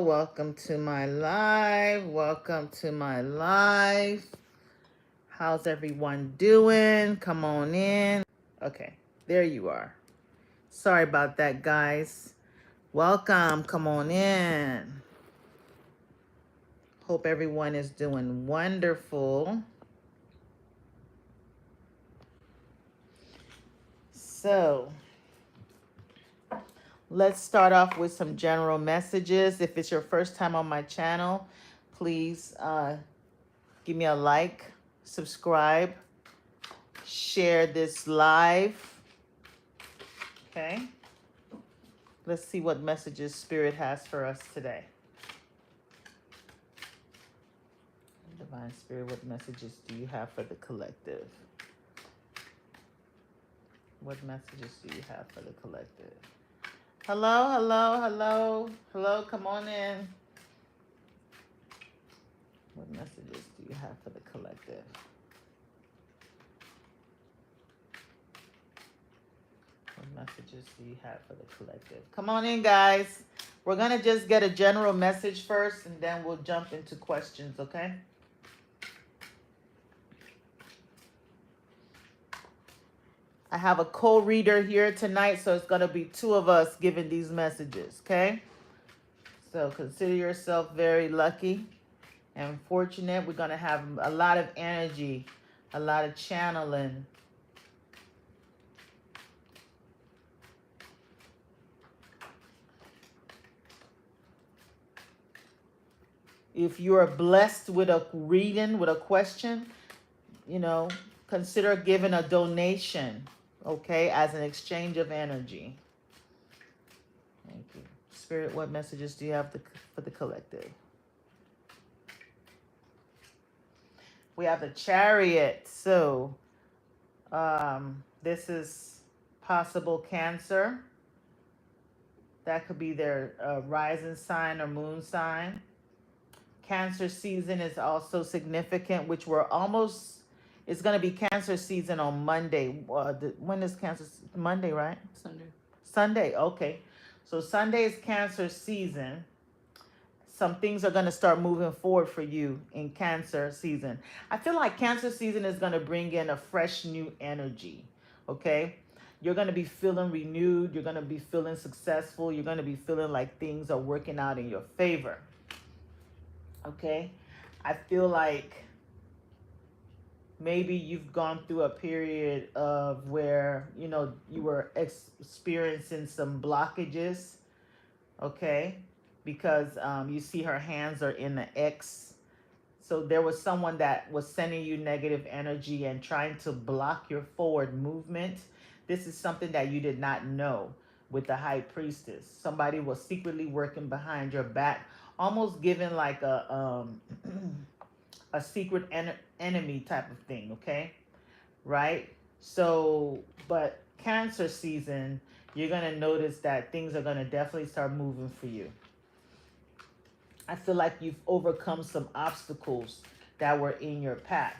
welcome to my live. Welcome to my live. How's everyone doing? Come on in. Okay, there you are. Sorry about that, guys. Welcome. Come on in. Hope everyone is doing wonderful. So, let's start off with some general messages. If it's your first time on my channel, please give me a like, subscribe, share this live. Okay. Let's see what messages Spirit has for us today. Divine Spirit, what messages do you have for the collective? What messages do you have for the collective? Hello, hello, hello, hello, come on in. What messages do you have for the collective? What messages do you have for the collective? Come on in, guys. We're going to just get a general message first, and then we'll jump into questions, okay? I have a co-reader here tonight, so it's going to be two of us giving these messages, okay? So consider yourself very lucky and fortunate. We're going to have a lot of energy, a lot of channeling. If you are blessed with a reading, with a question, consider giving a donation, okay, as an exchange of energy. Thank you. Spirit, what messages do you have for the collective? We have the Chariot. So, this is possible Cancer. That could be their rising sign or moon sign. Cancer season is also significant, which it's going to be Cancer season on Monday. When is Cancer? Monday, right? Sunday, okay. So Sunday is Cancer season. Some things are going to start moving forward for you in Cancer season. I feel like Cancer season is going to bring in a fresh new energy, okay? You're going to be feeling renewed. You're going to be feeling successful. You're going to be feeling like things are working out in your favor, okay? I feel like maybe you've gone through a period of where, you were experiencing some blockages, okay? Because you see her hands are in the X. So there was someone that was sending you negative energy and trying to block your forward movement. This is something that you did not know with the High Priestess. Somebody was secretly working behind your back, almost giving like a secret enemy type of thing, okay? Right? So, but Cancer season, you're going to notice that things are going to definitely start moving for you. I feel like you've overcome some obstacles that were in your path.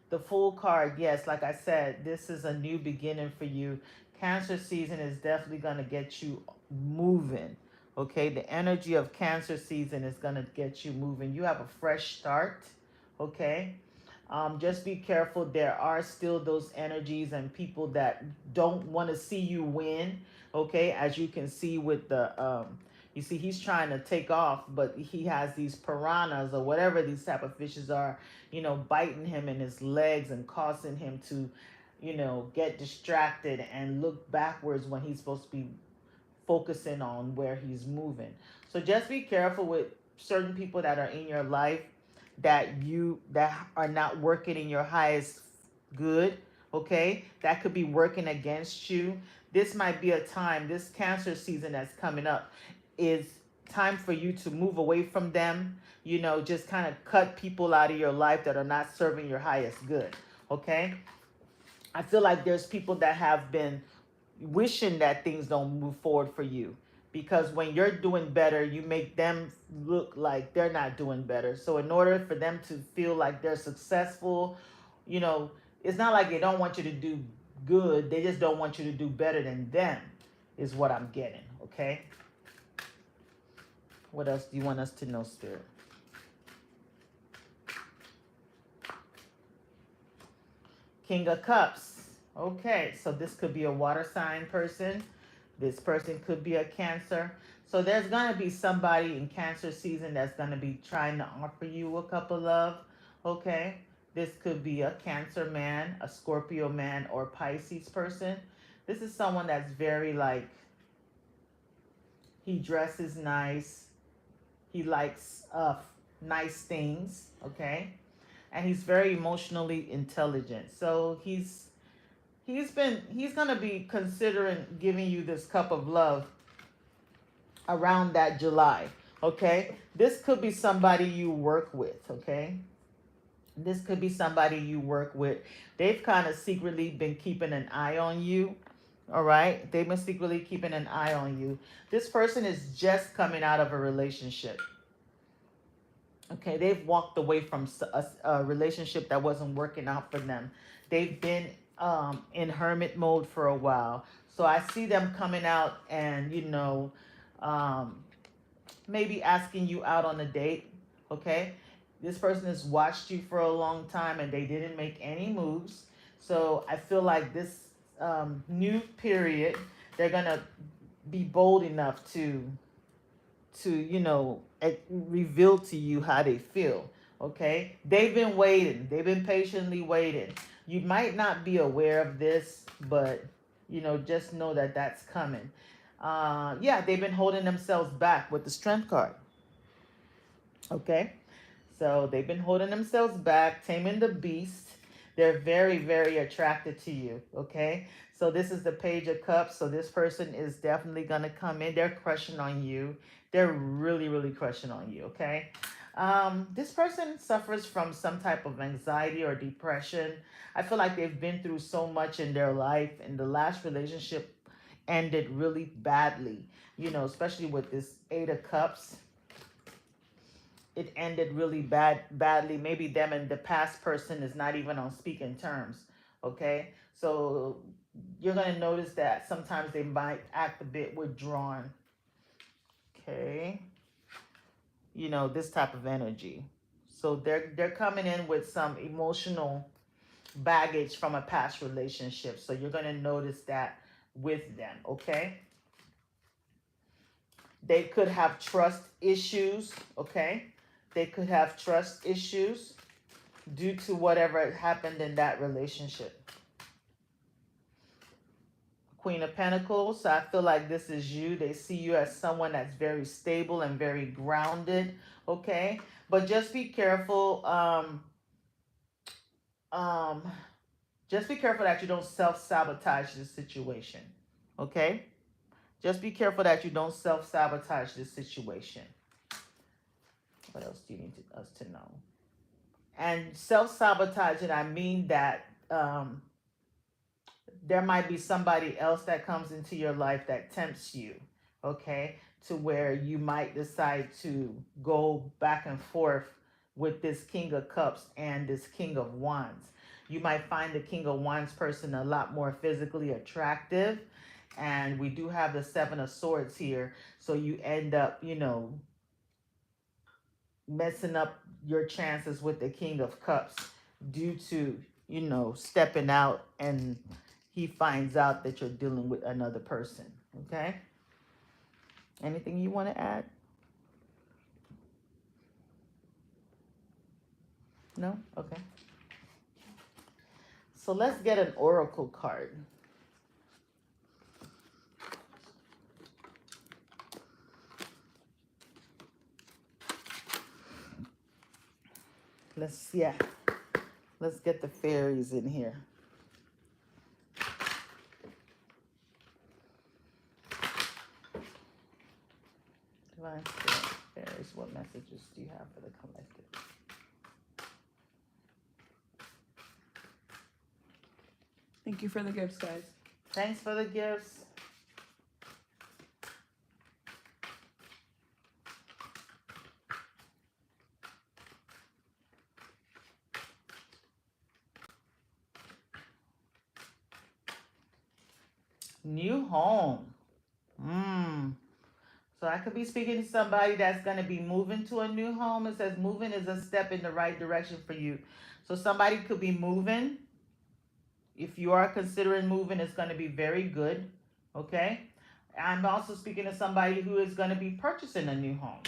The Fool card, yes, like I said, this is a new beginning for you. Cancer season is definitely going to get you moving, okay? The energy of Cancer season is going to get you moving. You have a fresh start, okay? Just be careful. There are still those energies and people that don't want to see you win, okay? As you can see with the, you see he's trying to take off, but he has these piranhas or whatever these type of fishes are, biting him in his legs and causing him to, get distracted and look backwards when he's supposed to be focusing on where he's moving. So just be careful with certain people that are in your life that are not working in your highest good, okay? That could be working against you. This might be a time, this Cancer season that's coming up is time for you to move away from them, just kind of cut people out of your life that are not serving your highest good, okay? I feel like there's people that have been wishing that things don't move forward for you, because when you're doing better, you make them look like they're not doing better. So in order for them to feel like they're successful, it's not like they don't want you to do good. They just don't want you to do better than them, is what I'm getting, okay? What else do you want us to know, Spirit? King of Cups. Okay, so this could be a water sign person. This person could be a Cancer. So there's going to be somebody in Cancer season that's going to be trying to offer you a cup of love, okay? This could be a Cancer man, a Scorpio man, or Pisces person. This is someone that's very like, he dresses nice. He likes nice things, okay? And he's very emotionally intelligent. So he's gonna be considering giving you this cup of love around that July, okay? This could be somebody you work with, okay? This could be somebody you work with. They've kind of secretly been keeping an eye on you, all right? They've been secretly keeping an eye on you. This person is just coming out of a relationship. Okay, they've walked away from a relationship that wasn't working out for them. They've been in hermit mode for a while. So I see them coming out and, maybe asking you out on a date. Okay, this person has watched you for a long time and they didn't make any moves. So I feel like this new period, they're going to be bold enough to reveal to you how they feel. Okay, they've been waiting, they've been patiently waiting. You might not be aware of this, but just know that that's coming. Yeah, they've been holding themselves back with the Strength card. Okay, so they've been holding themselves back, taming the beast. They're very, very attracted to you. Okay, so this is the Page of Cups. So this person is definitely gonna come in. They're crushing on you. They're really, really crushing on you. Okay, this person suffers from some type of anxiety or depression. I feel like they've been through so much in their life, and the last relationship ended really badly. Especially with this Eight of Cups, it ended really badly. Maybe them and the past person is not even on speaking terms. Okay, so you're going to notice that sometimes they might act a bit withdrawn. Okay, this type of energy. So they're coming in with some emotional baggage from a past relationship. So you're going to notice that with them. Okay, they could have trust issues. Okay, they could have trust issues due to whatever happened in that relationship. Queen of Pentacles, so I feel like this is you. They see you as someone that's very stable and very grounded, okay? But just be careful. Just be careful that you don't self-sabotage this situation, okay? Just be careful that you don't self-sabotage this situation. What else do you need us to know? And self-sabotaging, I mean that there might be somebody else that comes into your life that tempts you, okay, to where you might decide to go back and forth with this King of Cups and this King of Wands. You might find the King of Wands person a lot more physically attractive, and we do have the Seven of Swords here, so you end up, messing up your chances with the King of Cups due to, stepping out and he finds out that you're dealing with another person. Okay? Anything you want to add? No? Okay. So let's get an oracle card. Let's get the fairies in here. Divine Spirit, fairies, what messages do you have for the collective? Thank you for the gifts, guys. Thanks for the gifts. New home. So I could be speaking to somebody that's going to be moving to a new home. It says moving is a step in the right direction for you. So somebody could be moving. If you are considering moving, it's going to be very good. Okay. I'm also speaking to somebody who is going to be purchasing a new home.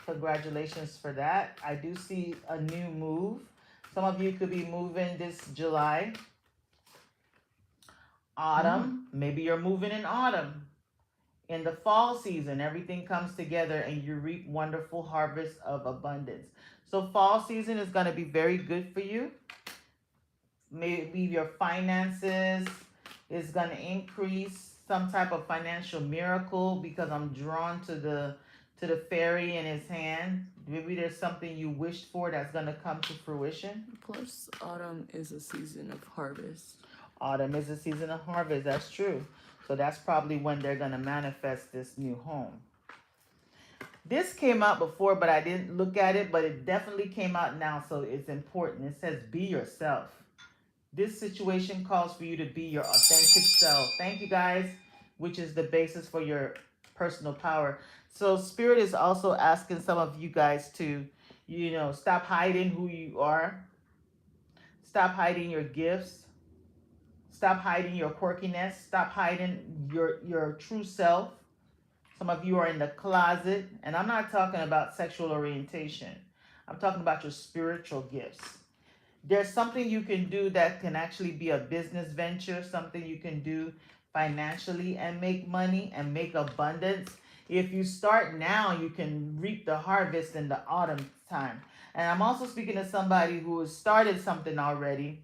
Congratulations for that. I do see a new move. Some of you could be moving this July. Autumn. Maybe you're moving in autumn. In the fall season, everything comes together and you reap wonderful harvests of abundance. So fall season is going to be very good for you. Maybe your finances is going to increase, some type of financial miracle, because I'm drawn to the fairy in his hand. Maybe there's something you wished for that's going to come to fruition. Plus, autumn is a season of harvest. Autumn is a season of harvest. That's true. So that's probably when they're going to manifest this new home. This came out before, but I didn't look at it, but it definitely came out now, so it's important. It says, be yourself. This situation calls for you to be your authentic self. Thank you, guys, which is the basis for your personal power. So Spirit is also asking some of you guys to, stop hiding who you are. Stop hiding your gifts. Stop hiding your quirkiness. Stop hiding your true self. Some of you are in the closet, and I'm not talking about sexual orientation. I'm talking about your spiritual gifts. There's something you can do that can actually be a business venture, something you can do financially and make money and make abundance. If you start now, you can reap the harvest in the autumn time. And I'm also speaking to somebody who has started something already.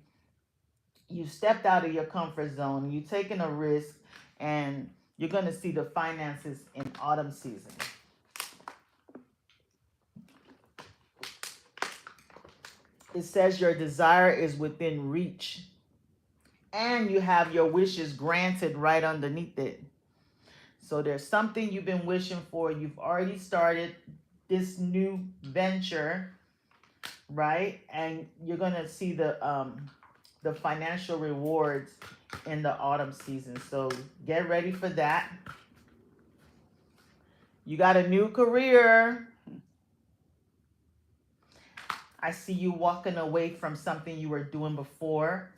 You stepped out of your comfort zone, you've taken a risk, and you're going to see the finances in autumn season. It says your desire is within reach, and you have your wishes granted right underneath it. So there's something you've been wishing for. You've already started this new venture, right? And you're going to see the financial rewards in the autumn season. So get ready for that. You got a new career. I see you walking away from something you were doing before.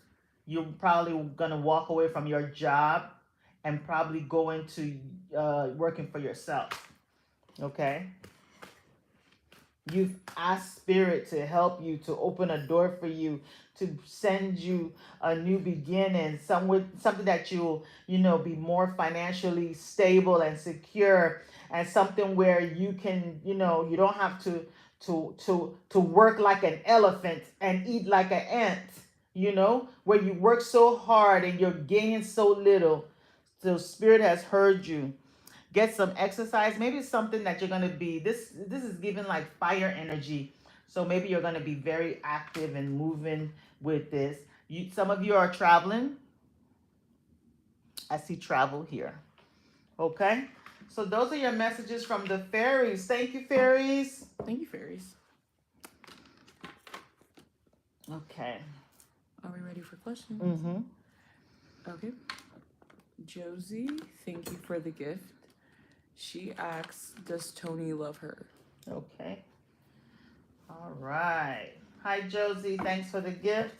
You're probably going to walk away from your job and probably go into working for yourself. Okay? You've asked Spirit to help you, to open a door for you, to send you a new beginning, something that you'll, be more financially stable and secure, and something where you can, you don't have to work like an elephant and eat like an ant, where you work so hard and you're gaining so little. So Spirit has heard you. Get some exercise. Maybe it's something that you're going to be, this is giving like fire energy. So maybe you're going to be very active and moving with this. Some of you are traveling. I see travel here. Okay. So those are your messages from the fairies. Thank you, fairies. Thank you, fairies. Okay. Are we ready for questions? Mm-hmm. Okay. Josie, thank you for the gift. She asks, does Tony love her? Okay. All right. Hi, Josie. Thanks for the gift.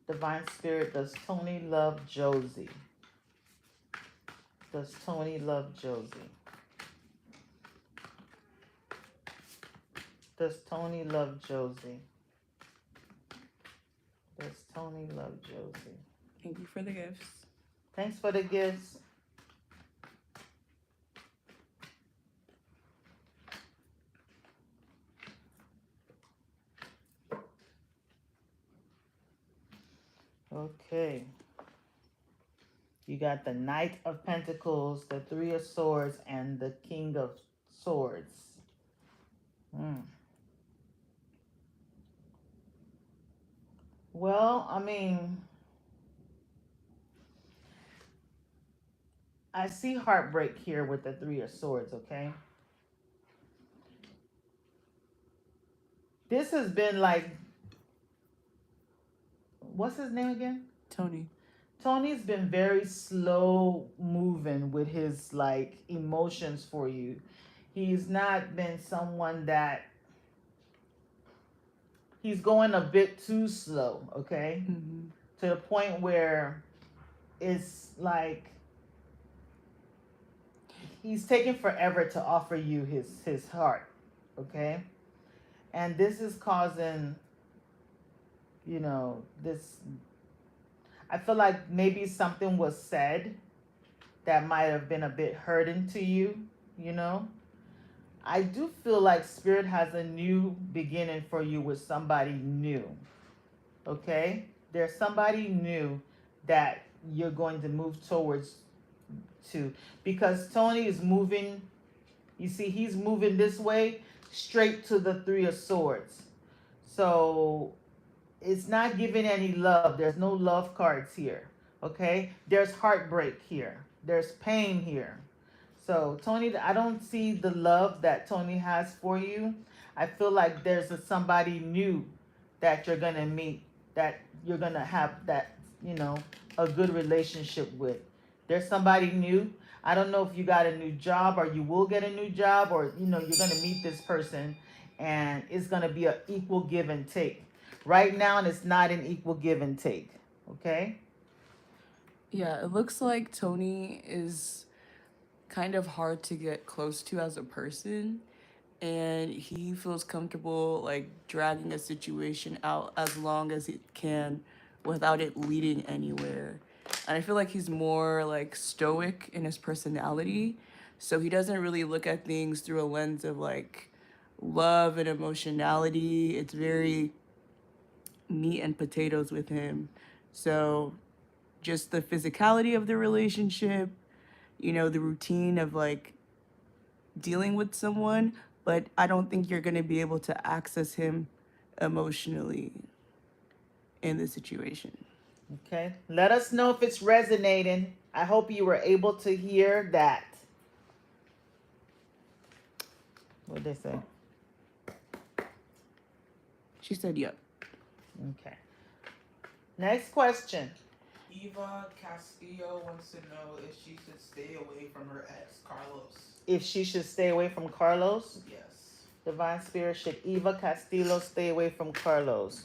Divine Spirit, does Tony love Josie? Does Tony love Josie? Does Tony love Josie? Does Tony love Josie? Thank you for the gifts. Thanks for the gifts. Okay. You got the Knight of Pentacles, the Three of Swords, and the King of Swords. Well, I mean, I see heartbreak here with the Three of Swords, okay? This has been like, what's his name again? Tony. Tony's been very slow moving with his like emotions for you. He's not been someone that he's going a bit too slow, okay? Mm-hmm. To the point where it's like he's taking forever to offer you his heart, okay? And this is causing, this I feel like maybe something was said that might have been a bit hurting to you, you know? I do feel like Spirit has a new beginning for you with somebody new. Okay? There's somebody new that you're going to move towards to. Because Tony is moving, you see, he's moving this way straight to the Three of Swords. So it's not giving any love. There's no love cards here. Okay? There's heartbreak here. There's pain here. So Tony, I don't see the love that Tony has for you. I feel like there's somebody new that you're gonna meet, that you're gonna have that, a good relationship with. There's somebody new. I don't know if you got a new job or you will get a new job, or you're gonna meet this person and it's gonna be an equal give and take. Right now it's not an equal give and take. Okay? Yeah, it looks like Tony is kind of hard to get close to as a person, and he feels comfortable like dragging a situation out as long as he can without it leading anywhere. And I feel like he's more like stoic in his personality, so he doesn't really look at things through a lens of like love and emotionality. It's very meat and potatoes with him. So just the physicality of the relationship, the routine of like dealing with someone, but I don't think you're going to be able to access him emotionally in this situation. Okay. Let us know if it's resonating. I hope you were able to hear that. What did they say? She said, yep. Okay. Next question. Eva Castillo wants to know if she should stay away from her ex, Carlos. If she should stay away from Carlos? Yes. Divine Spirit, should Eva Castillo stay away from Carlos?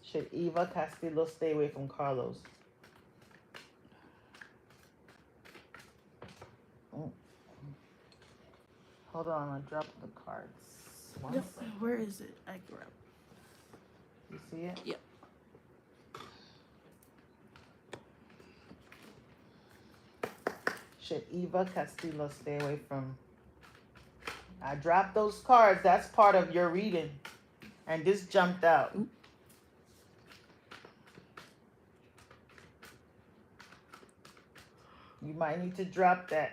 Should Eva Castillo stay away from Carlos? Oh. Hold on, I dropped the cards. One second. Where is it? I grab. You see it? Yep. Should Eva Castillo stay away from... I dropped those cards. That's part of your reading. And this jumped out. Oop. You might need to drop that.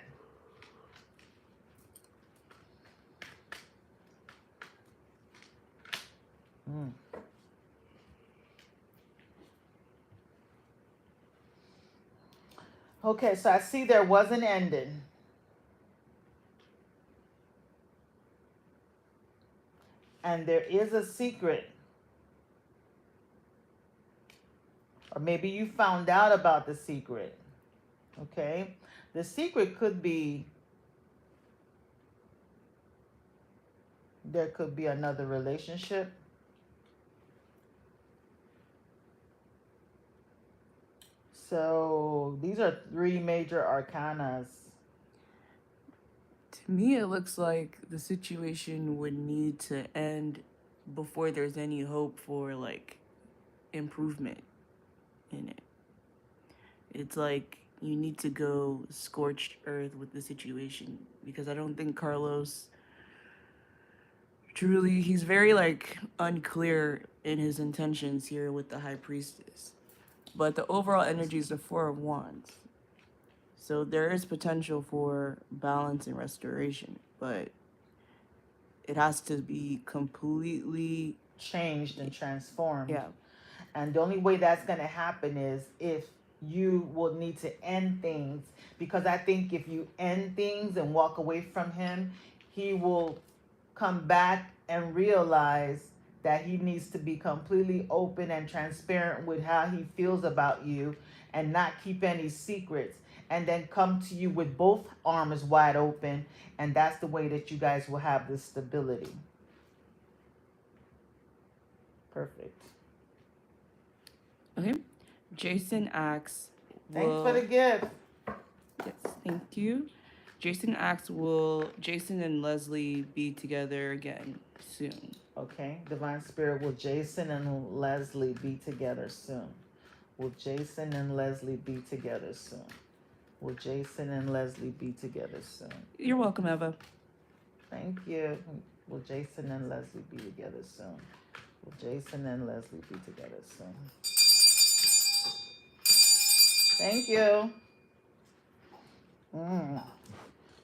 Okay, so I see there was an ending. And there is a secret. Or maybe you found out about the secret. Okay? The secret could be there could be another relationship. So these are three major arcanas. To me, it looks like the situation would need to end before there's any hope for like improvement in it. It's like you need to go scorched earth with the situation, because I don't think Carlos truly, he's very like unclear in his intentions here with the High Priestess. But the overall energy is the Four of Wands. So there is potential for balance and restoration, but it has to be completely Changed and transformed. Yeah. And the only way that's going to happen is if you will need to end things. Because I think if you end things and walk away from him, he will come back and realize that he needs to be completely open and transparent with how he feels about you and not keep any secrets, and then come to you with both arms wide open, and that's the way that you guys will have this stability. Perfect. Okay. Jason asks, Thanks for the gift. Yes, thank you. Jason asks, will Jason and Leslie be together again soon? Okay, Divine Spirit, will Jason and Leslie be together soon? Will Jason and Leslie be together soon? Will Jason and Leslie be together soon? You're welcome, Eva. Thank you. Will Jason and Leslie be together soon? Will Jason and Leslie be together soon? Thank you.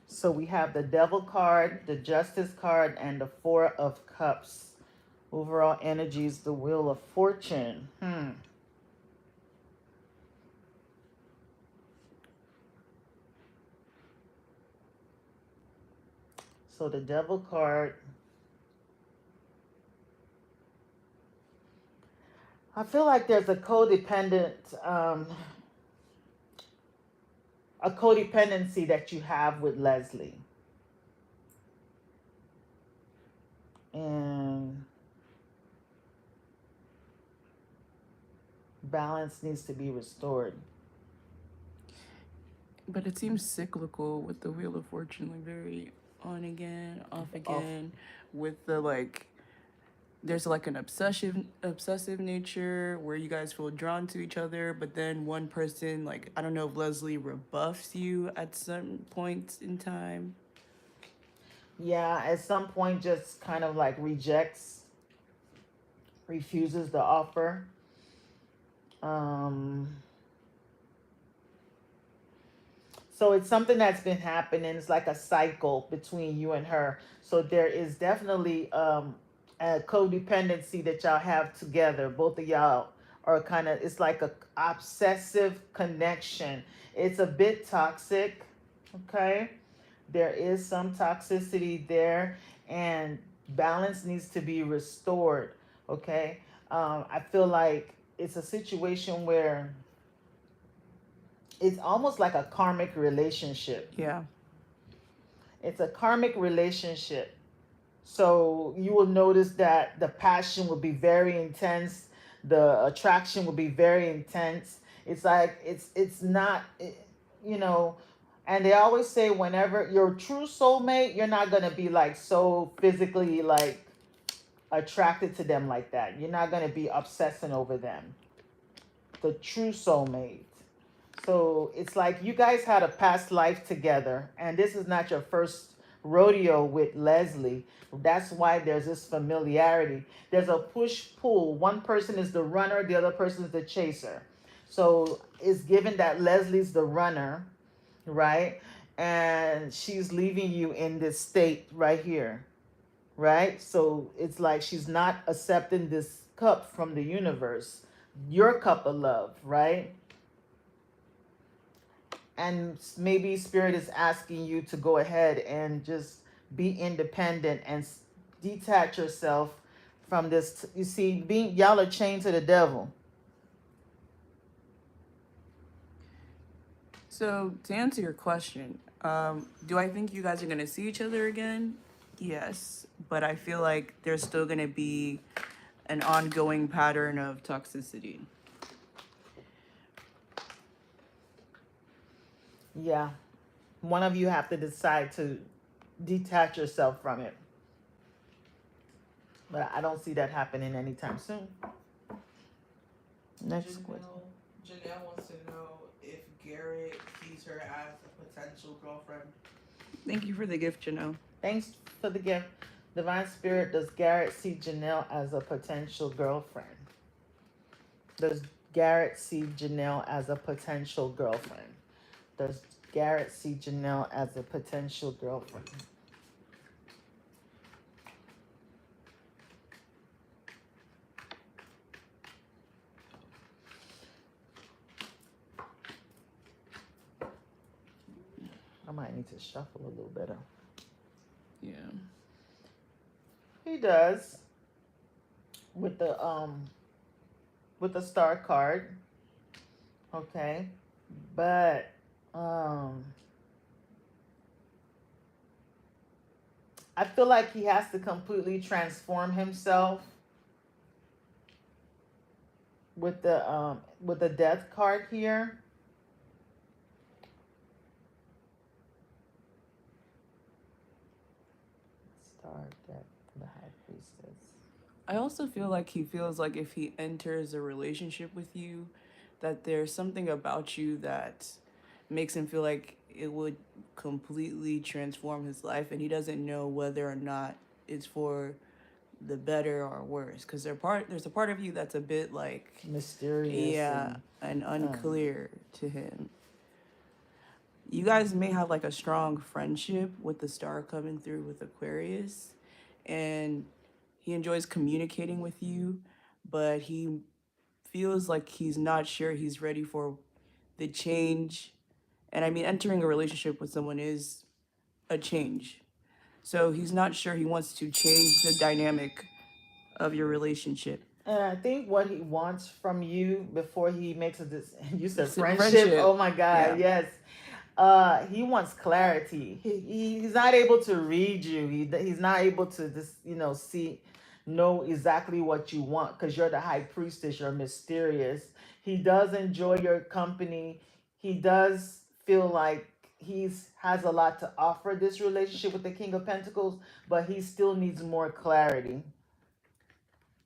So we have the Devil card, the Justice card, and the Four of Cups. Overall energies, the Wheel of Fortune. So the Devil card, I feel like there's a codependency that you have with Leslie. And balance needs to be restored. But it seems cyclical with the Wheel of Fortune, like very on again, off again, with the like there's like an obsessive nature where you guys feel drawn to each other, but then one person, like I don't know if Leslie rebuffs you at some points in time. Yeah, at some point just kind of like refuses the offer. So it's something that's been happening. It's like a cycle between you and her. So there is definitely a codependency that y'all have together. Both of y'all are kind of, it's like a obsessive connection. It's a bit toxic, okay? There is some toxicity there, and balance needs to be restored, okay? I feel like it's a situation where it's almost like a karmic relationship. Yeah. It's a karmic relationship. So you will notice that the passion will be very intense. The attraction will be very intense. It's like, it's not, you know, and they always say whenever your true soulmate, you're not going to be like so physically like attracted to them like that. You're not going to be obsessing over them. The true soulmate. So it's like you guys had a past life together, and this is not your first rodeo with Leslie. That's why there's this familiarity. There's a push-pull. One person is the runner, the other person is the chaser. So it's given that Leslie's the runner, right? And she's leaving you in this state right here, right? So it's like she's not accepting this cup from the universe, your cup of love, right? And maybe Spirit is asking you to go ahead and just be independent and detach yourself from this. You see, y'all are chained to the devil. So to answer your question, do I think you guys are gonna see each other again? Yes, but I feel like there's still gonna be an ongoing pattern of toxicity. Yeah. One of you have to decide to detach yourself from it. But I don't see that happening anytime soon. Next question. Janelle wants to know if Garrett sees her as a potential girlfriend. Thank you for the gift, Janelle. Thanks for the gift. Divine Spirit, does Garrett see Janelle as a potential girlfriend? Does Garrett see Janelle as a potential girlfriend? Does Garrett see Janelle as a potential girlfriend? I might need to shuffle a little better. Yeah. He does. with the star card. Okay. But I feel like he has to completely transform himself with the death card here. Star death, the high priestess. I also feel like he feels like if he enters a relationship with you, that there's something about you that makes him feel like it would completely transform his life, and he doesn't know whether or not it's for the better or worse. Because there's a part of you that's a bit like, Mysterious yeah, and and unclear to him. You guys may have like a strong friendship with the star coming through with Aquarius, and he enjoys communicating with you, but he feels like he's not sure he's ready for the change. And I mean, entering a relationship with someone is a change. So he's not sure he wants to change the dynamic of your relationship. And I think what he wants from you before he makes you said It's a friendship. Oh my God, Yeah. yes. He wants clarity. He's not able to read you. He's not able to just know exactly what you want because you're the high priestess. You're mysterious. He does enjoy your company. He does feel like he's has a lot to offer this relationship with the King of Pentacles, but he still needs more clarity,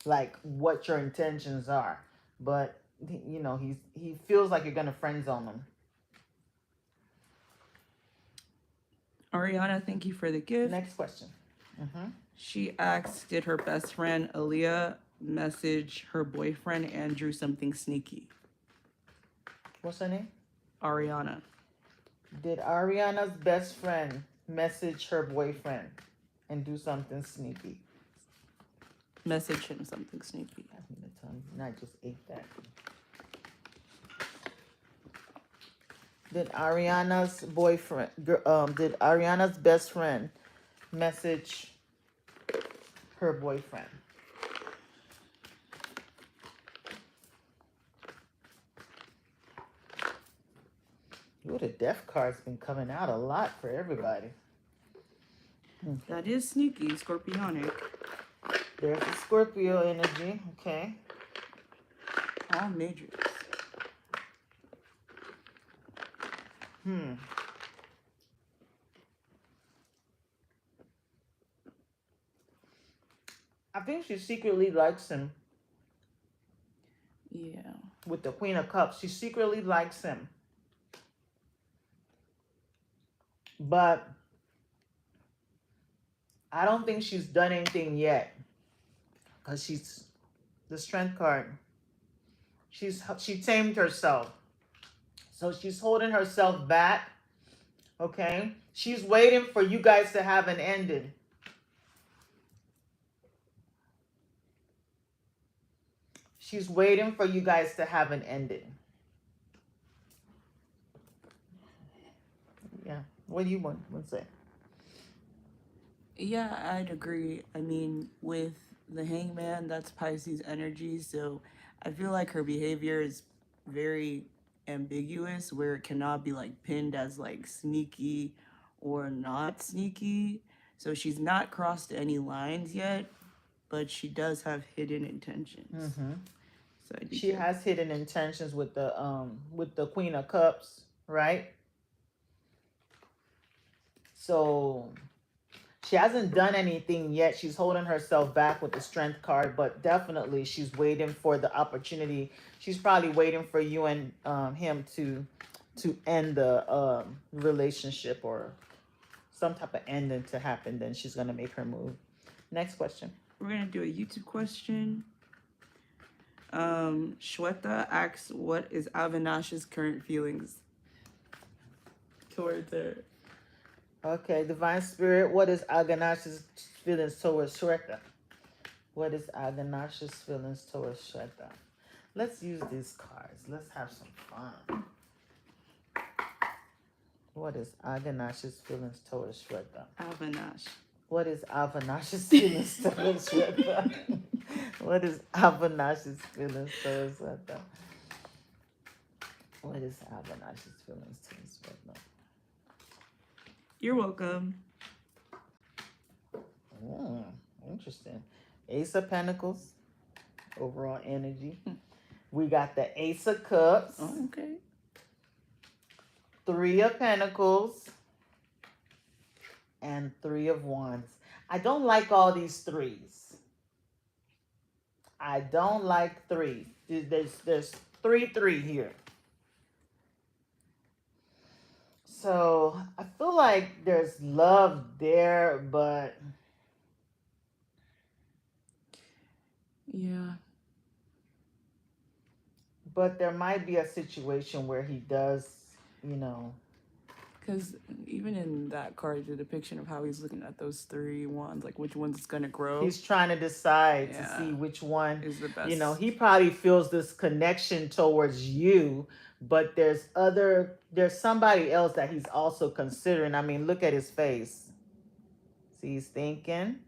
like what your intentions are. But he feels like you're gonna friend zone him. Ariana, thank you for the gift. Next question. Mm-hmm. She asks, did her best friend Aaliyah message her boyfriend Andrew something sneaky? What's her name? Ariana. Did Ariana's best friend message her boyfriend and do something sneaky? Message him something sneaky. I mean, the tongue, not just ate that. Did Ariana's did Ariana's best friend message her boyfriend? Ooh, the death card's been coming out a lot for everybody. That is sneaky, Scorpionic. There's the Scorpio energy, okay. All majors. I think she secretly likes him. Yeah. With the Queen of Cups, she secretly likes him. But I don't think she's done anything yet. Because she's the Strength card. She tamed herself. So she's holding herself back. Okay? She's waiting for you guys to have an ending. She's waiting for you guys to have an ending. Yeah. What do you want to say? Yeah, I'd agree. I mean, with the Hangman, that's Pisces energy, so I feel like her behavior is very ambiguous, where it cannot be like pinned as like sneaky or not sneaky. So she's not crossed any lines yet, but she does have hidden intentions. Mm-hmm. So she has hidden intentions with the Queen of Cups, right? So she hasn't done anything yet. She's holding herself back with the Strength card, but definitely she's waiting for the opportunity. She's probably waiting for you and him to end the relationship or some type of ending to happen. Then she's gonna make her move. Next question. We're gonna do a YouTube question. Shweta asks, what is Avinash's current feelings towards her? Okay, Divine Spirit, what is Aganash's feelings towards Shweta? What is Aganash's feelings towards Shweta? Let's use these cards. Let's have some fun. What is Aganash's feelings towards Shweta? Avinash. What is Avanash's feelings towards Shweta? What is Abanash's feelings towards Sweta? What is Abanash's feelings towards Sweta? You're welcome. Interesting. Ace of Pentacles, overall energy. We got the Ace of Cups, Oh, okay. Three of Pentacles, and Three of Wands. I don't like all these threes. I don't like three. There's three here. So I feel like there's love there, but Yeah. there might be a situation where he does, you know. Because even in that card, the depiction of how he's looking at those three wands, like which one's gonna grow, He's trying to decide Yeah. to see which one. is the best. You know, he probably feels this connection towards you, but there's somebody else that he's also considering. I mean, look at his face. See, he's thinking,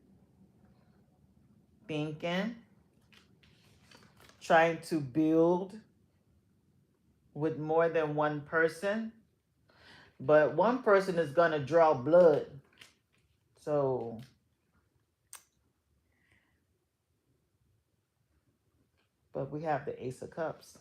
trying to build with more than one person, but one person is gonna draw blood. So but we have the Ace of Cups.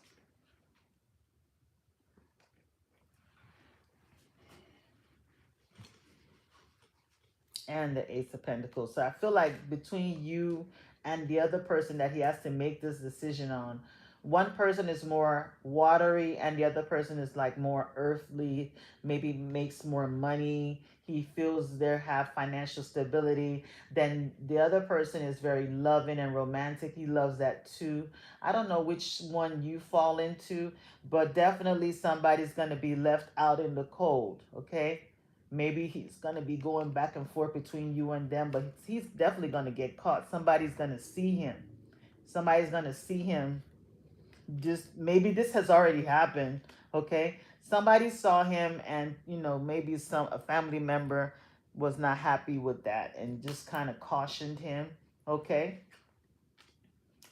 And the Ace of Pentacles. So I feel like between you and the other person that he has to make this decision on, one person is more watery and the other person is like more earthly, maybe makes more money. He feels they have financial stability. Then the other person is very loving and romantic. He loves that too. I don't know which one you fall into, but definitely somebody's going to be left out in the cold, okay? Maybe he's going to be going back and forth between you and them, but he's definitely going to get caught. Somebody's going to see him. Somebody's going to see him. Just maybe this has already happened, okay? Somebody saw him and, you know, maybe a family member was not happy with that and just kind of cautioned him, okay?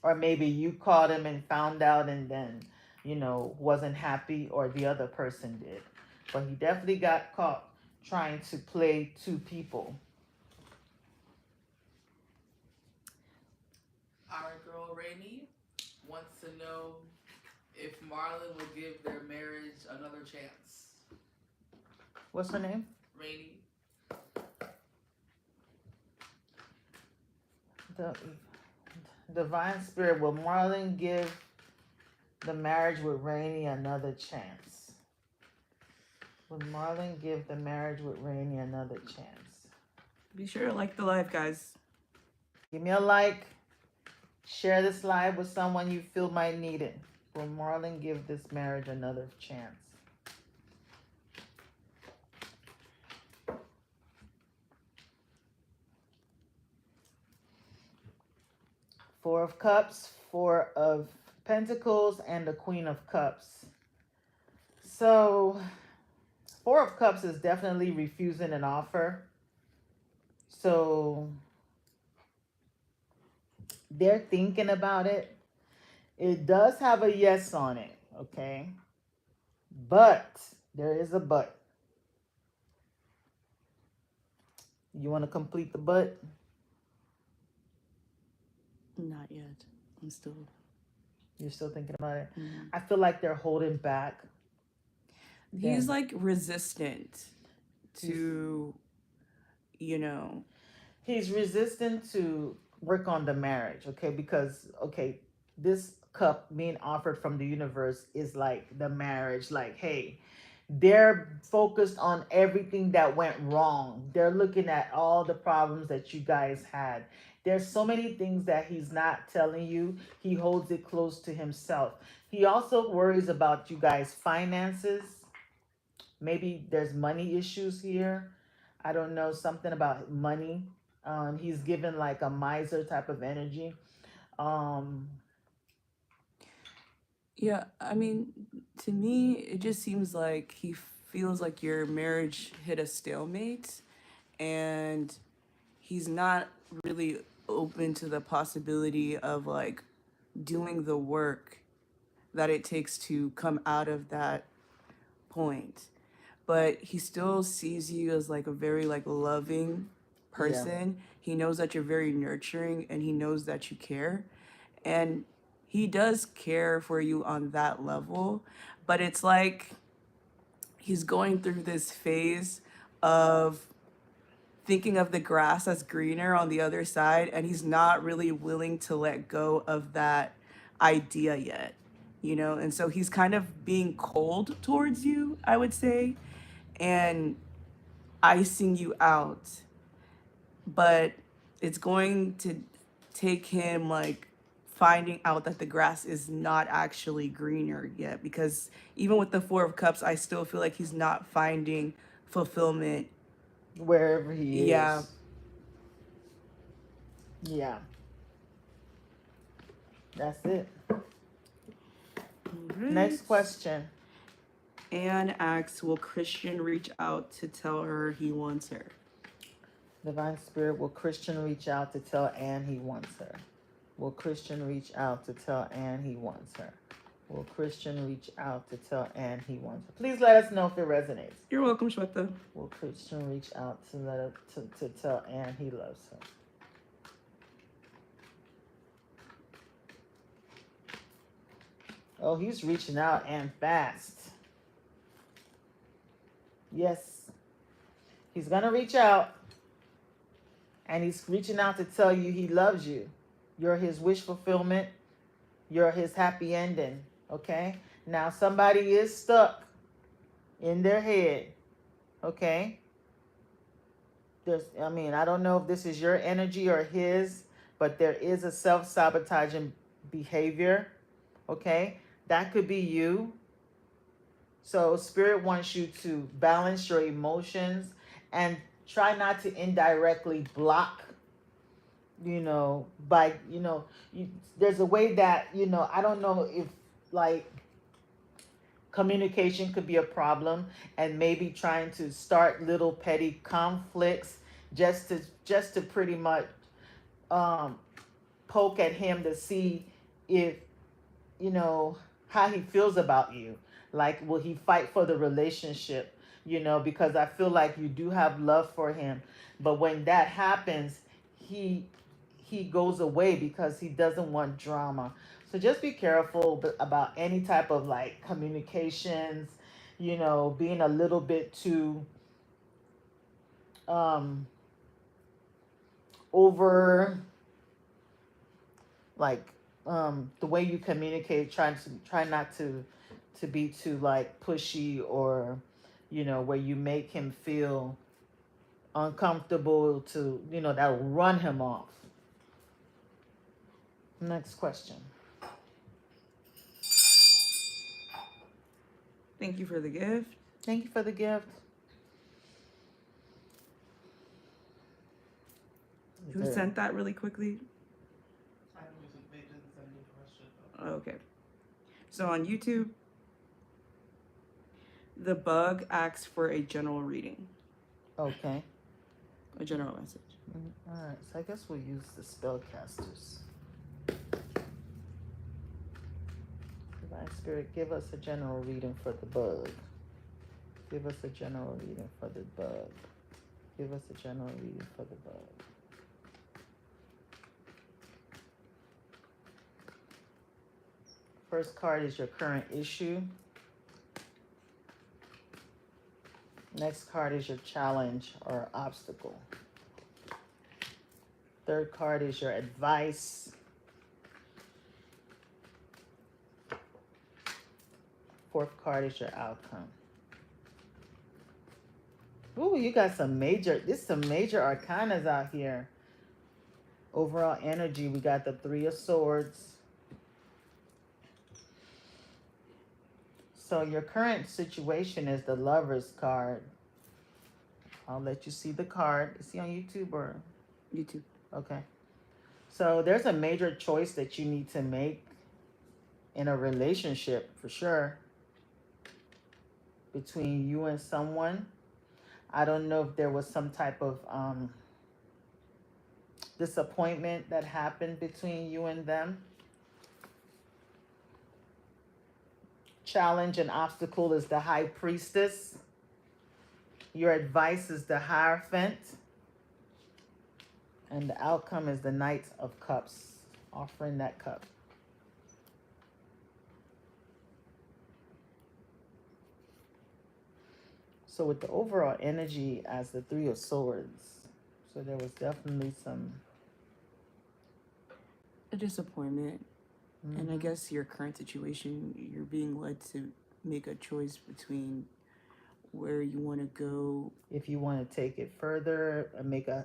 Or maybe you caught him and found out and then, you know, wasn't happy, or the other person did. But he definitely got caught trying to play two people. Our girl Rainy wants to know if Marlon will give their marriage another chance. What's her name? Rainy. The Divine Spirit, will Marlon give the marriage with Rainy another chance? Will Marlon give the marriage with Rainy another chance? Be sure to like the live, guys. Give me a like. Share this live with someone you feel might need it. Will Marlon give this marriage another chance? Four of Cups, Four of Pentacles, and the Queen of Cups. So, Four of Cups is definitely refusing an offer. So, they're thinking about it. It does have a yes on it, okay? But, there is a but. You want to complete the but? Not yet. I'm still. You're still thinking about it? Mhm. I feel like they're holding back. He's like resistant to, you know. He's resistant to work on the marriage, okay? Because, okay, this cup being offered from the universe is like the marriage. Like, hey, they're focused on everything that went wrong. They're looking at all the problems that you guys had. There's so many things that he's not telling you. He holds it close to himself. He also worries about you guys' finances. Maybe there's money issues here. I don't know, something about money. He's given like a miser type of energy. Yeah, I mean, to me, it just seems like he feels like your marriage hit a stalemate and he's not really open to the possibility of like doing the work that it takes to come out of that point. But he still sees you as like a very like loving Yeah. person. He knows that you're very nurturing and he knows that you care. And he does care for you on that level. But it's like he's going through this phase of thinking of the grass as greener on the other side, and he's not really willing to let go of that idea yet, you know? And so he's kind of being cold towards you, I would say, and icing you out. But it's going to take him like finding out that the grass is not actually greener yet, because even with the Four of Cups, I still feel like he's not finding fulfillment. Wherever he Yeah. is. Yeah. That's it. Next question. Anne asks, will Christian reach out to tell her he wants her? Divine Spirit, will Christian reach out to tell Anne he wants her? Will Christian reach out to tell Anne he wants her? Will Christian reach out to tell Anne he wants her? Please let us know if it resonates. You're welcome, Shweta. Will Christian reach out to tell Anne he loves her? Oh, he's reaching out and fast. Yes. He's going to reach out. And he's reaching out to tell you he loves you. You're his wish fulfillment. You're his happy ending. Okay? Now, somebody is stuck in their head. Okay? I don't know if this is your energy or his, but there is a self-sabotaging behavior. Okay? That could be you. So Spirit wants you to balance your emotions and try not to indirectly block, by, there's a way that, I don't know if like communication could be a problem, and maybe trying to start little petty conflicts just to pretty much poke at him to see if, how he feels about you. Like, will he fight for the relationship? Because I feel like you do have love for him. But when that happens, he goes away because he doesn't want drama. So just be careful about any type of like communications, being a little bit too over, like the way you communicate, try not to be too like pushy, or where you make him feel uncomfortable, to that'll run him off. Next question. Thank you for the gift. Thank you for the gift. Who sent that really quickly? They didn't send me a question. Okay. So on YouTube, the bug asks for a general reading, Okay. a general message. All right. So I guess we'll use the spellcasters. Divine Spirit, give us a general reading for the bug. Give us a general reading for the bug. Give us a general reading for the bug. First card is your current issue. Next card is your challenge or obstacle. Third card is your advice. Fourth card is your outcome. Ooh, you got some major arcanas out here. Overall energy, we got the Three of Swords. So your current situation is the Lover's card. I'll let you see the card. Is he on YouTube or? YouTube. Okay. So there's a major choice that you need to make in a relationship, for sure, between you and someone. I don't know if there was some type of disappointment that happened between you and them. Challenge and obstacle is the High Priestess. Your advice is the Hierophant. And the outcome is the Knight of Cups, offering that cup. So with the overall energy as the Three of Swords, so there was definitely A disappointment. And I Mhm. guess your current situation, you're being led to make a choice between where you want to go. If you want to take it further and make a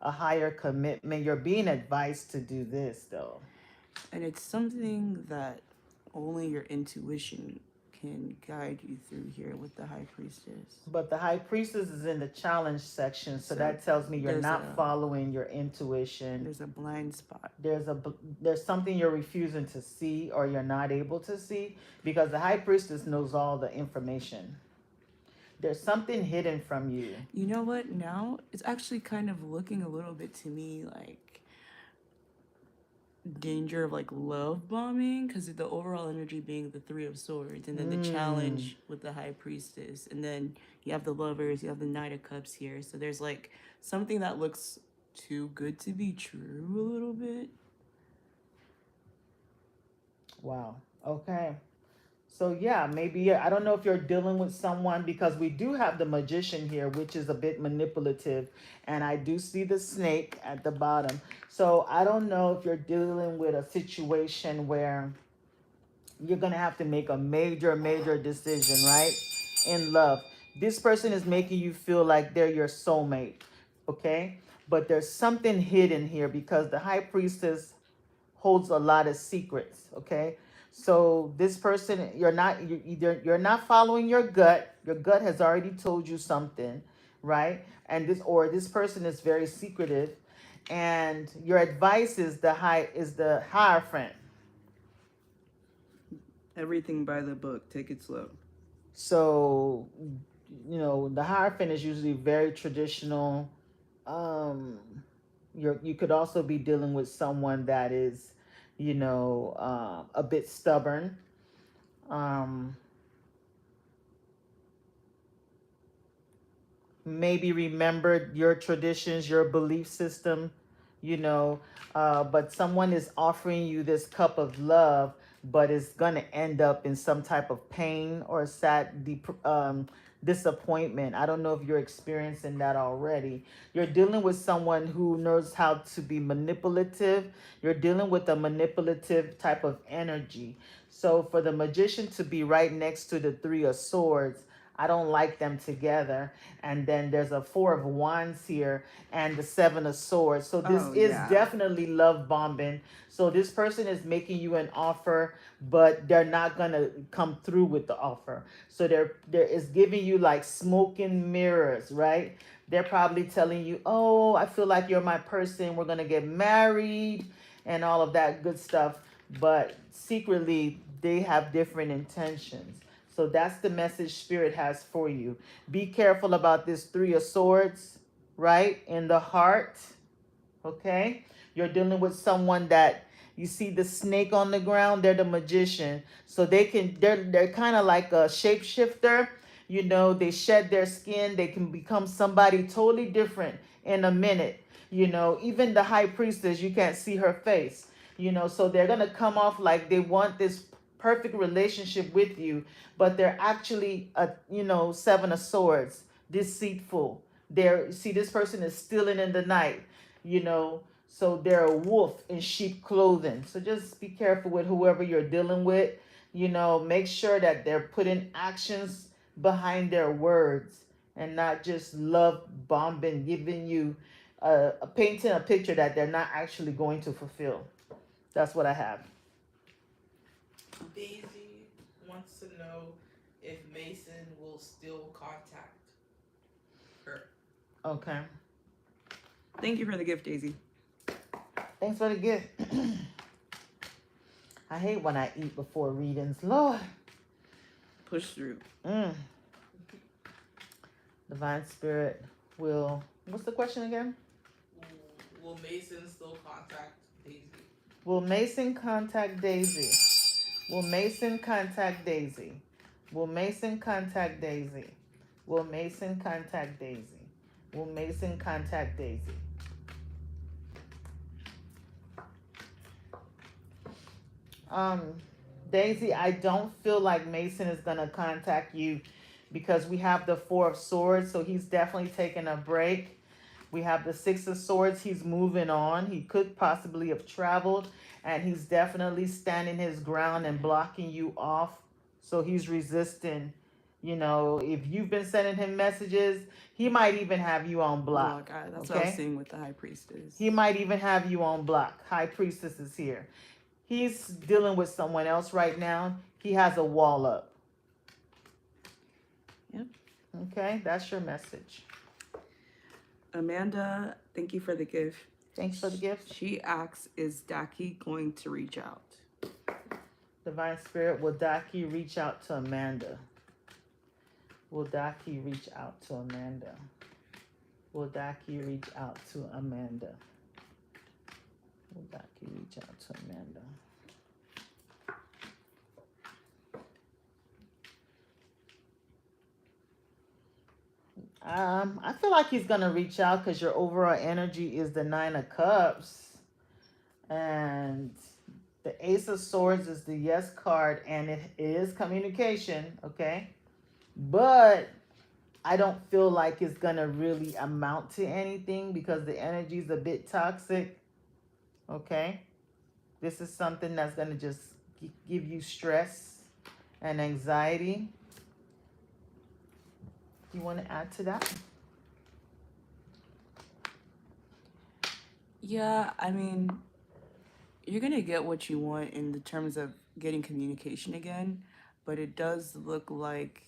higher commitment, you're being advised to do this though. And it's something that only your intuition can guide you through here with the High Priestess. But the High Priestess is in the challenge section, so So that tells me you're there's not a- following your intuition. There's a blind spot. There's something you're refusing to see or you're not able to see because the High Priestess knows all the information. There's something hidden from you. You know what? Now it's actually kind of looking a little bit to me like danger of like love bombing, because the overall energy being the Three of Swords, and then the challenge with the High Priestess, and then you have the Lovers, you have the Knight of Cups here. So there's like something that looks too good to be true a little bit. Wow. Okay. So yeah, maybe I don't know if you're dealing with someone because we do have the Magician here, which is a bit manipulative, and I do see the snake at the bottom. So I don't know if you're dealing with a situation where you're gonna have to make a major decision, right? In love. This person is making you feel like they're your soulmate, okay? But there's something hidden here because the High Priestess holds a lot of secrets, okay? So this person, you're not following your gut. Your gut has already told you something, right? And this person is very secretive, and your advice is the Hierophant. Everything by the book. Take it slow. So, the Hierophant is usually very traditional. Um, you could also be dealing with someone that is, a bit stubborn. Maybe remembered your traditions, your belief system, but someone is offering you this cup of love, but it's going to end up in some type of pain or sad disappointment. I don't know if you're experiencing that already. You're dealing with someone who knows how to be manipulative. You're dealing with a manipulative type of energy. So for the Magician to be right next to the Three of Swords, I don't like them together. And then there's a Four of Wands here and the Seven of Swords. So this is definitely love bombing. So this person is making you an offer, but they're not gonna come through with the offer. So there is giving you like smoke and mirrors, right? They're probably telling you, oh, I feel like you're my person. We're gonna get married and all of that good stuff. But secretly, they have different intentions. So that's the message Spirit has for you. Be careful about this Three of Swords, right? In the heart, okay? You're dealing with someone that you see the snake on the ground, they're the Magician. So they're kind of like a shapeshifter. They shed their skin, they can become somebody totally different in a minute. Even the High Priestess, you can't see her face. So they're going to come off like they want this perfect relationship with you, but they're actually Seven of Swords, deceitful. This person is stealing in the night, so they're a wolf in sheep clothing. So just be careful with whoever you're dealing with. Make sure that they're putting actions behind their words and not just love bombing, giving you painting a picture that they're not actually going to fulfill. That's what I have. Daisy wants to know if Mason will still contact her. Okay. Thank you for the gift, Daisy. Thanks for the gift. I hate when I eat before readings. Lord. Push through. Divine Spirit will... What's the question again? Will Mason still contact Daisy? Will Mason contact Daisy? Will Mason contact Daisy? Will Mason contact Daisy? Will Mason contact Daisy? Will Mason contact Daisy? Um, Daisy, I don't feel like Mason is gonna contact you because we have the Four of Swords, so he's definitely taking a break. We have the Six of Swords, he's moving on. He could possibly have traveled, and he's definitely standing his ground and blocking you off. So he's resisting. You know, if you've been sending him messages, he might even have you on block. That's what I was saying with the High Priestess. He might even have you on block. High Priestess is here. He's dealing with someone else right now. He has a wall up. Yep. Okay, that's your message. Amanda, thank you for the gift. Thanks for the gift. She asks, is Daki going to reach out? Divine Spirit, will Daki reach out to Amanda? Will Daki reach out to Amanda? Will Daki reach out to Amanda? Will Daki reach out to Amanda? I feel like he's gonna reach out because your overall energy is the Nine of Cups, and the Ace of Swords is the yes card, and it is communication, okay? But I don't feel like it's gonna really amount to anything because the energy is a bit toxic, okay? This is something that's gonna just give you stress and anxiety. You want to add to that? Yeah, I mean, you're going to get what you want in the terms of getting communication again, but it does look like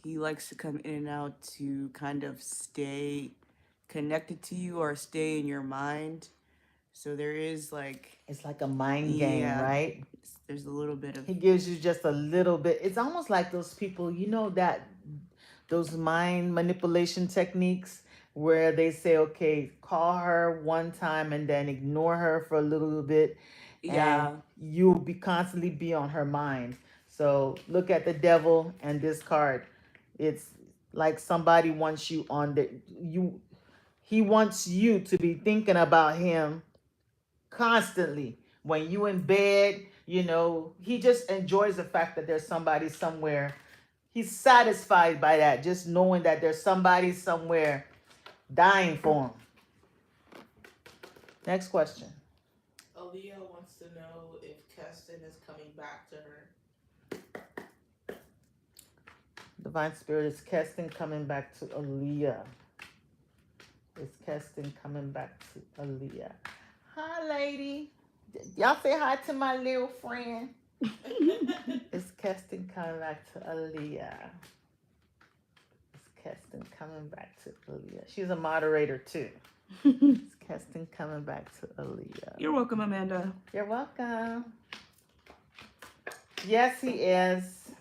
he likes to come in and out to kind of stay connected to you or stay in your mind. So there is like... It's like a mind game, right? There's a little bit of... He gives you just a little bit. It's almost like those people, you know, that those mind manipulation techniques where they say, okay, call her one time and then ignore her for a little bit. And you'll be constantly be on her mind. So look at the devil and this card. It's like somebody wants you on he wants you to be thinking about him constantly. When you in bed, you know, he just enjoys the fact that there's somebody somewhere. He's satisfied by that, just knowing that there's somebody somewhere dying for him. Next question. Aaliyah wants to know if Keston is coming back to her. Divine Spirit, is Keston coming back to Aaliyah? Is Keston coming back to Aaliyah? Hi, lady. Y'all say hi to my little friend. Is Keston coming back to Aaliyah? Is Keston coming back to Aaliyah? She's a moderator too. Is Keston coming back to Aaliyah? You're welcome, Amanda. You're welcome. Yes, he is.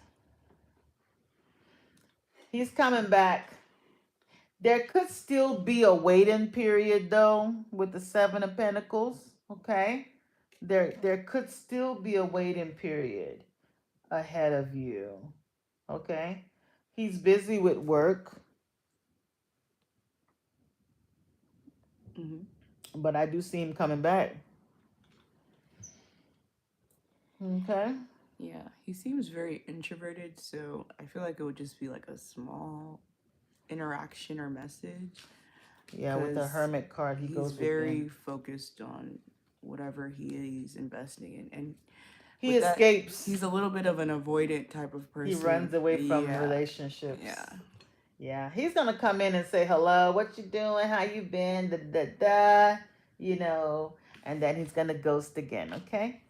He's coming back. There could still be a waiting period though with the Seven of Pentacles. Okay. There could still be a waiting period ahead of you. Okay. He's busy with work. But I do see him coming back. Okay. Yeah, he seems very introverted, so I feel like it would just be like a small interaction or message. Yeah, with the Hermit card, he goes very focused on whatever he is investing in, and he escapes. He's a little bit of an avoidant type of person. He runs away from relationships. Yeah. Yeah, he's gonna come in and say hello, what you doing, how you been, da, you know, and then he's gonna ghost again. Okay,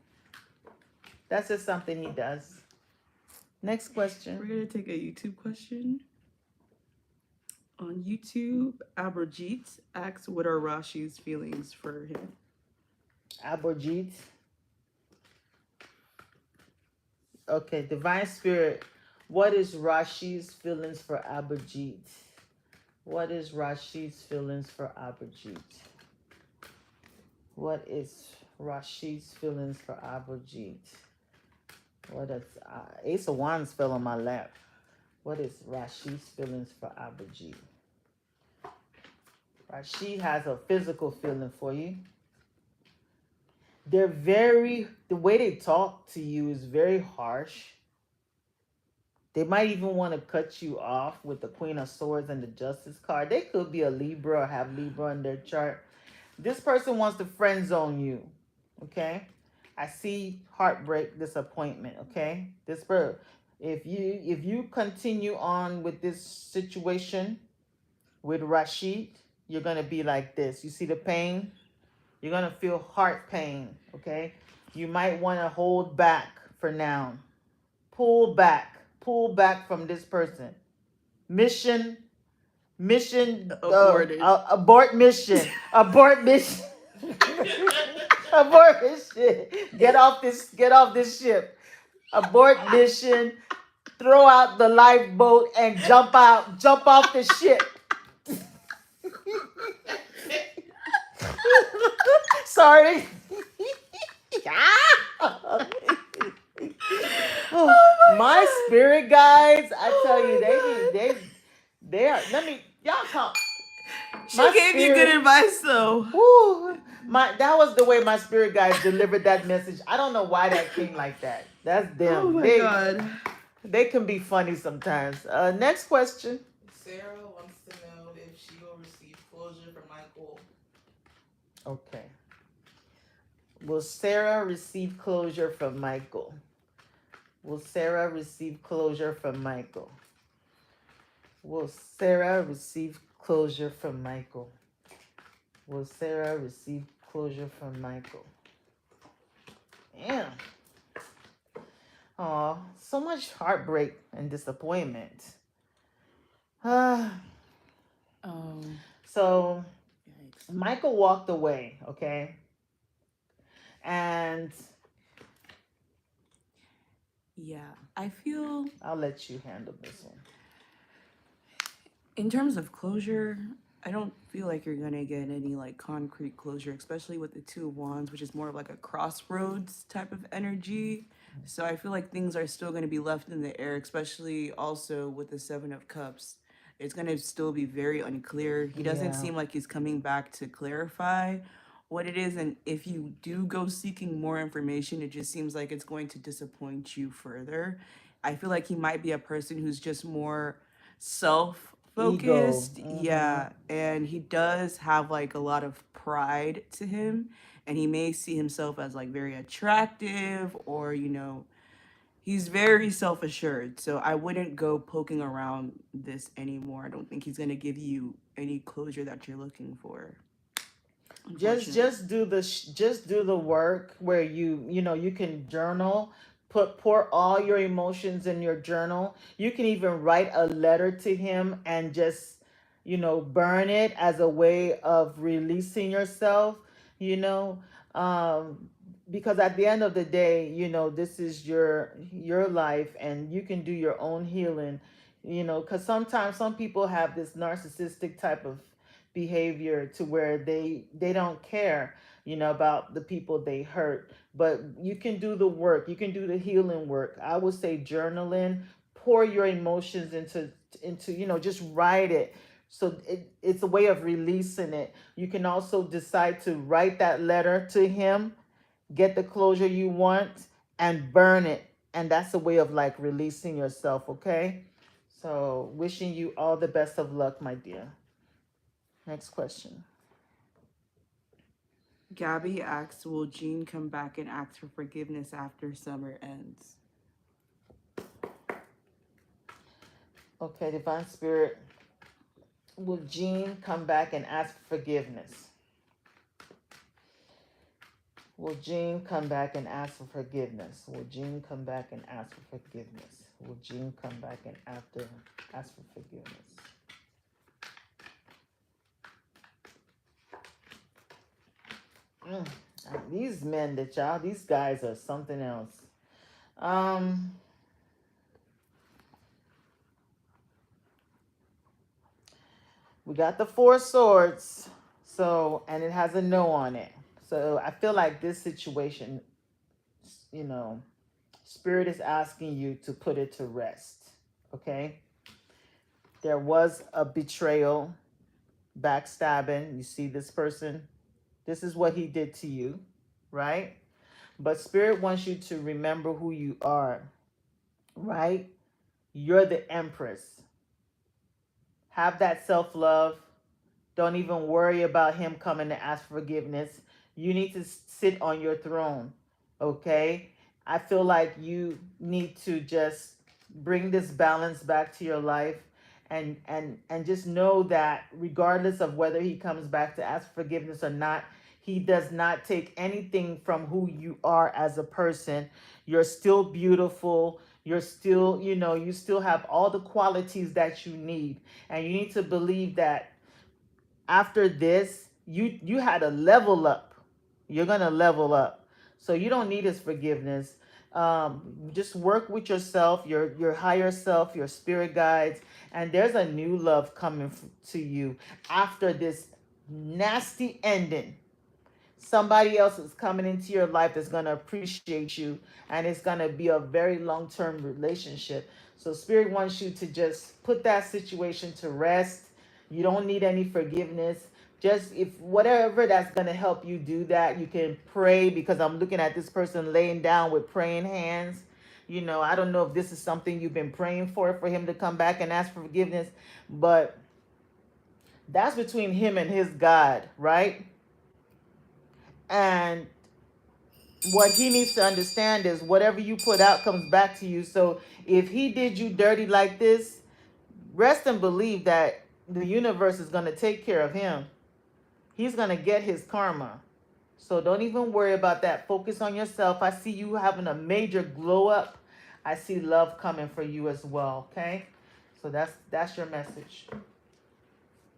that's just something he does. Next question. We're gonna take a YouTube question. On YouTube, Aberjeet asks, what are Rashi's feelings for him? Aberjeet. Okay, Divine Spirit, what is Rashi's feelings for Aberjeet? What is Rashi's feelings for Aberjeet? What is Rashid's feelings for Abhijit? What is Ace of Wands fell on my lap. What is Rashid's feelings for Abhijit? Rashid has a physical feeling for you. The way they talk to you is very harsh. They might even want to cut you off with the Queen of Swords and the Justice card. They could be a Libra or have Libra in their chart. This person wants to friend zone you. Okay? I see heartbreak, disappointment. Okay? If you continue on with this situation with Rashid, you're gonna be like this. You see the pain? You're gonna feel heart pain. Okay? You might want to hold back for now. Pull back from this person. Mission Aborted. abort mission. Abort mission. Abort mission. Get off this ship. Abort mission. Throw out the lifeboat and jump off the ship. Sorry. My spirit guides, I tell you, they are. Let me y'all talk. She gave you good advice though. Woo, that was the way my spirit guides delivered that message. I don't know why that came like that. That's them. Oh my God. They can be funny sometimes. Next question. Sarah wants to know if she will receive closure from Michael. Okay. Will Sarah receive closure from Michael? Will Sarah receive closure from Michael? Will Sarah receive closure from Michael? Will Sarah receive closure from Michael? Damn. Oh, so much heartbreak and disappointment. So Yikes. Michael walked away, okay? And Yeah, I feel I'll let you handle this one. in terms of closure, I don't feel like you're gonna get any like concrete closure, especially with the Two of Wands, which is more of like a crossroads type of energy. So I feel like things are still gonna be left in the air, especially also with the Seven of Cups. It's gonna still be very unclear. He doesn't Yeah. seem like he's coming back to clarify what it is, and if you do go seeking more information, it just seems like it's going to disappoint you further. I feel like he might be a person who's just more self focused. Ego. Yeah, and he does have like a lot of pride to him, and he may see himself as like very attractive, or he's very self-assured. So I wouldn't go poking around this anymore. I don't think he's going to give you any closure that you're looking for. Just do the work where you can journal, pour all your emotions in your journal. You can even write a letter to him and just burn it as a way of releasing yourself, you know because at the end of the day, this is your life, and you can do your own healing, because sometimes some people have this narcissistic type of behavior to where they don't care about the people they hurt. But you can do the work, you can do the healing work. I would say journaling, pour your emotions into just write it. So it's a way of releasing it. You can also decide to write that letter to him, get the closure you want, and burn it, and that's a way of like releasing yourself. Okay, so wishing you all the best of luck, my dear. Next question. Gabby asks, will Jean come back and ask for forgiveness after summer ends? Okay, Divine Spirit, will Jean come back and ask for forgiveness? Will Jean come back and ask for forgiveness? Will Jean come back and ask for forgiveness? Will Jean come back and ask for forgiveness? These men these guys are something else. We got the Four Swords, and it has a no on it. So I feel like this situation, you know, Spirit is asking you to put it to rest. Okay? There was a betrayal, backstabbing. You see this person, this is what he did to you, right? But Spirit wants you to remember who you are, right? You're the Empress. Have that self love. Don't even worry about him coming to ask forgiveness. You need to sit on your throne, okay? I feel like you need to just bring this balance back to your life, and just know that regardless of whether he comes back to ask forgiveness or not, he does not take anything from who you are as a person. You're still beautiful. You're still, you still have all the qualities that you need. And you need to believe that after this, you had a level up. You're gonna level up, so you don't need his forgiveness. Just work with yourself, your higher self, your spirit guides, and there's a new love coming to you after this nasty ending. Somebody else is coming into your life that's going to appreciate you, and it's going to be a very long-term relationship. So Spirit wants you to just put that situation to rest. You don't need any forgiveness. Just, if whatever that's going to help you do that, you can pray, because I'm looking at this person laying down with praying hands. I don't know if this is something you've been praying for him to come back and ask for forgiveness, but that's between him and his God, right? And what he needs to understand is whatever you put out comes back to you. So if he did you dirty like this, rest and believe that the universe is going to take care of him. He's going to get his karma. So don't even worry about that. Focus on yourself. I see you having a major glow up. I see love coming for you as well. Okay? So that's your message.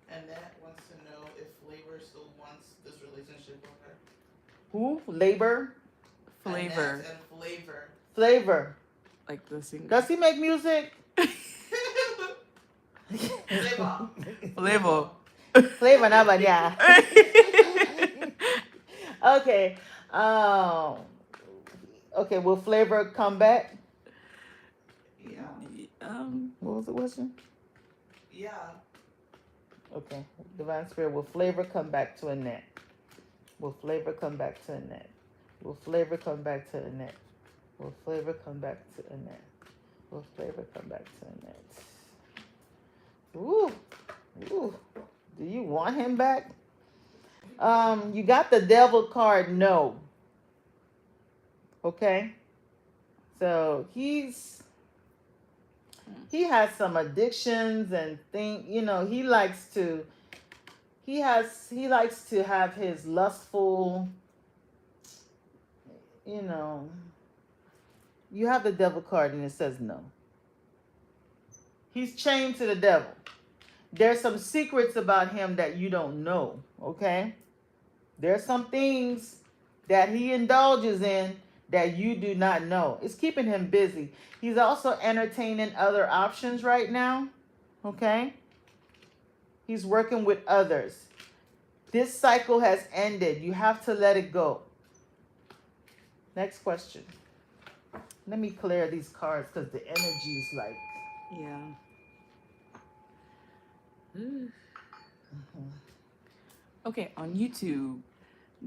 Annette wants to know if Flavor still wants this relationship with her. Who? Labor? Flavor. Annette and Flavor. Flavor. Like the singer. Does he make music? Flavor. Flavor. Flavor number, yeah. Okay. Okay, will Flavor come back? Yeah. What was the question? Yeah. Okay. Divine Spirit, will Flavor come back to Annette? Will Flavor come back to Annette? Will Flavor come back to Annette? Will Flavor come back to Annette? Will Flavor come back to Annette? Ooh. Ooh. Do you want him back? You got the devil card, no. Okay? So he has some addictions and he likes to have his lustful, you have the devil card and it says no. He's chained to the devil. There's some secrets about him that you don't know, okay? There's some things that he indulges in that you do not know. It's keeping him busy. He's also entertaining other options right now, okay? He's working with others. This cycle has ended. You have to let it go. Next question. Let me clear these cards because the energy is like... Yeah. Okay, on YouTube,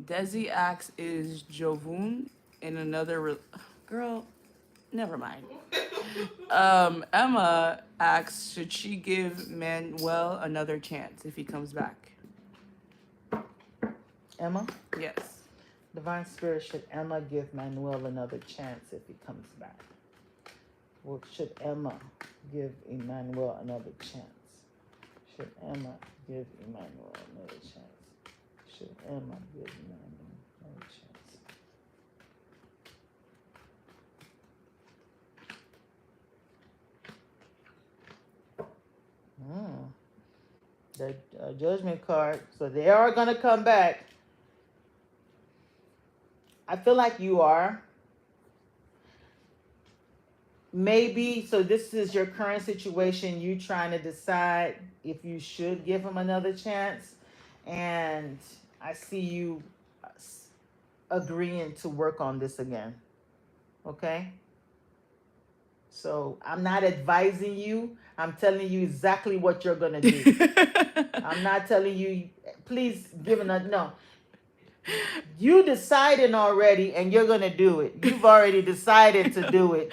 Desi asks, is Jovun in another girl? Never mind. Emma asks, should she give Manuel another chance if he comes back? Emma? Yes. Divine Spirit, should Emma give Manuel another chance if he comes back? Well, should Emma give Emmanuel another chance? Should Emma give Emmanuel another chance? Should Emma give Emmanuel another chance? The judgment card. So they are going to come back. I feel like you are. Maybe, so this is your current situation, you trying to decide if you should give him another chance. And I see you agreeing to work on this again. Okay? So I'm not advising you. I'm telling you exactly what you're gonna do. I'm not telling you, please give a no. You decided already and you're gonna do it. You've already decided to do it.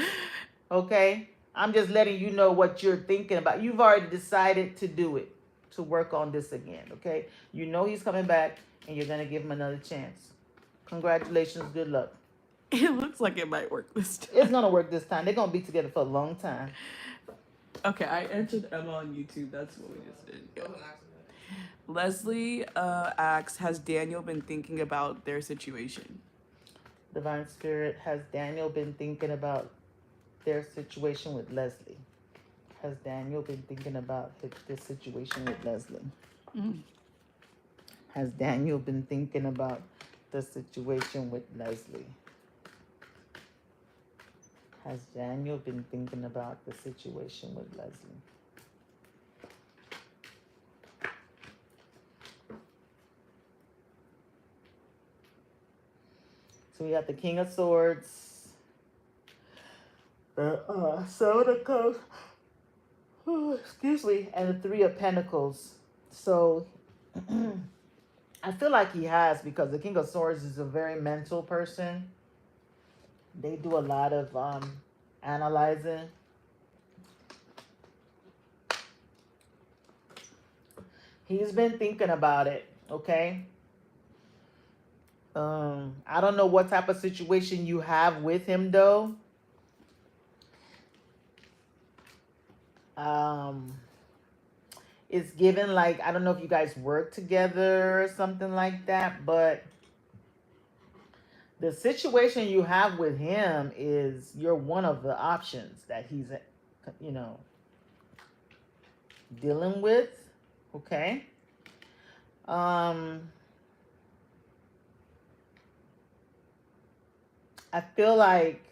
Okay? I'm just letting you know what you're thinking about. You've already decided to do it, to work on this again. Okay? You know he's coming back and you're gonna give him another chance. Congratulations, good luck. It looks like it might work this time. It's gonna work this time. They're gonna be together for a long time. Okay, I answered Emma on YouTube. That's what we just did. Go Yeah. ahead and ask me. Leslie asks, has Daniel been thinking about their situation? Divine Spirit, has Daniel been thinking about their situation with Leslie? Has Daniel been thinking about this situation with Leslie? Mm. Has Daniel been thinking about the situation with Leslie? Has Daniel been thinking about the situation with Leslie? So we got the King of Swords, the Seven of Cups, excuse me, and the Three of Pentacles. So I feel like he has, because the King of Swords is a very mental person. They do a lot of analyzing. He's been thinking about it, okay? I don't know what type of situation you have with him though. It's given like, I don't know if you guys work together or something like that, but the situation you have with him is you're one of the options that he's, you know, dealing with, okay? I feel like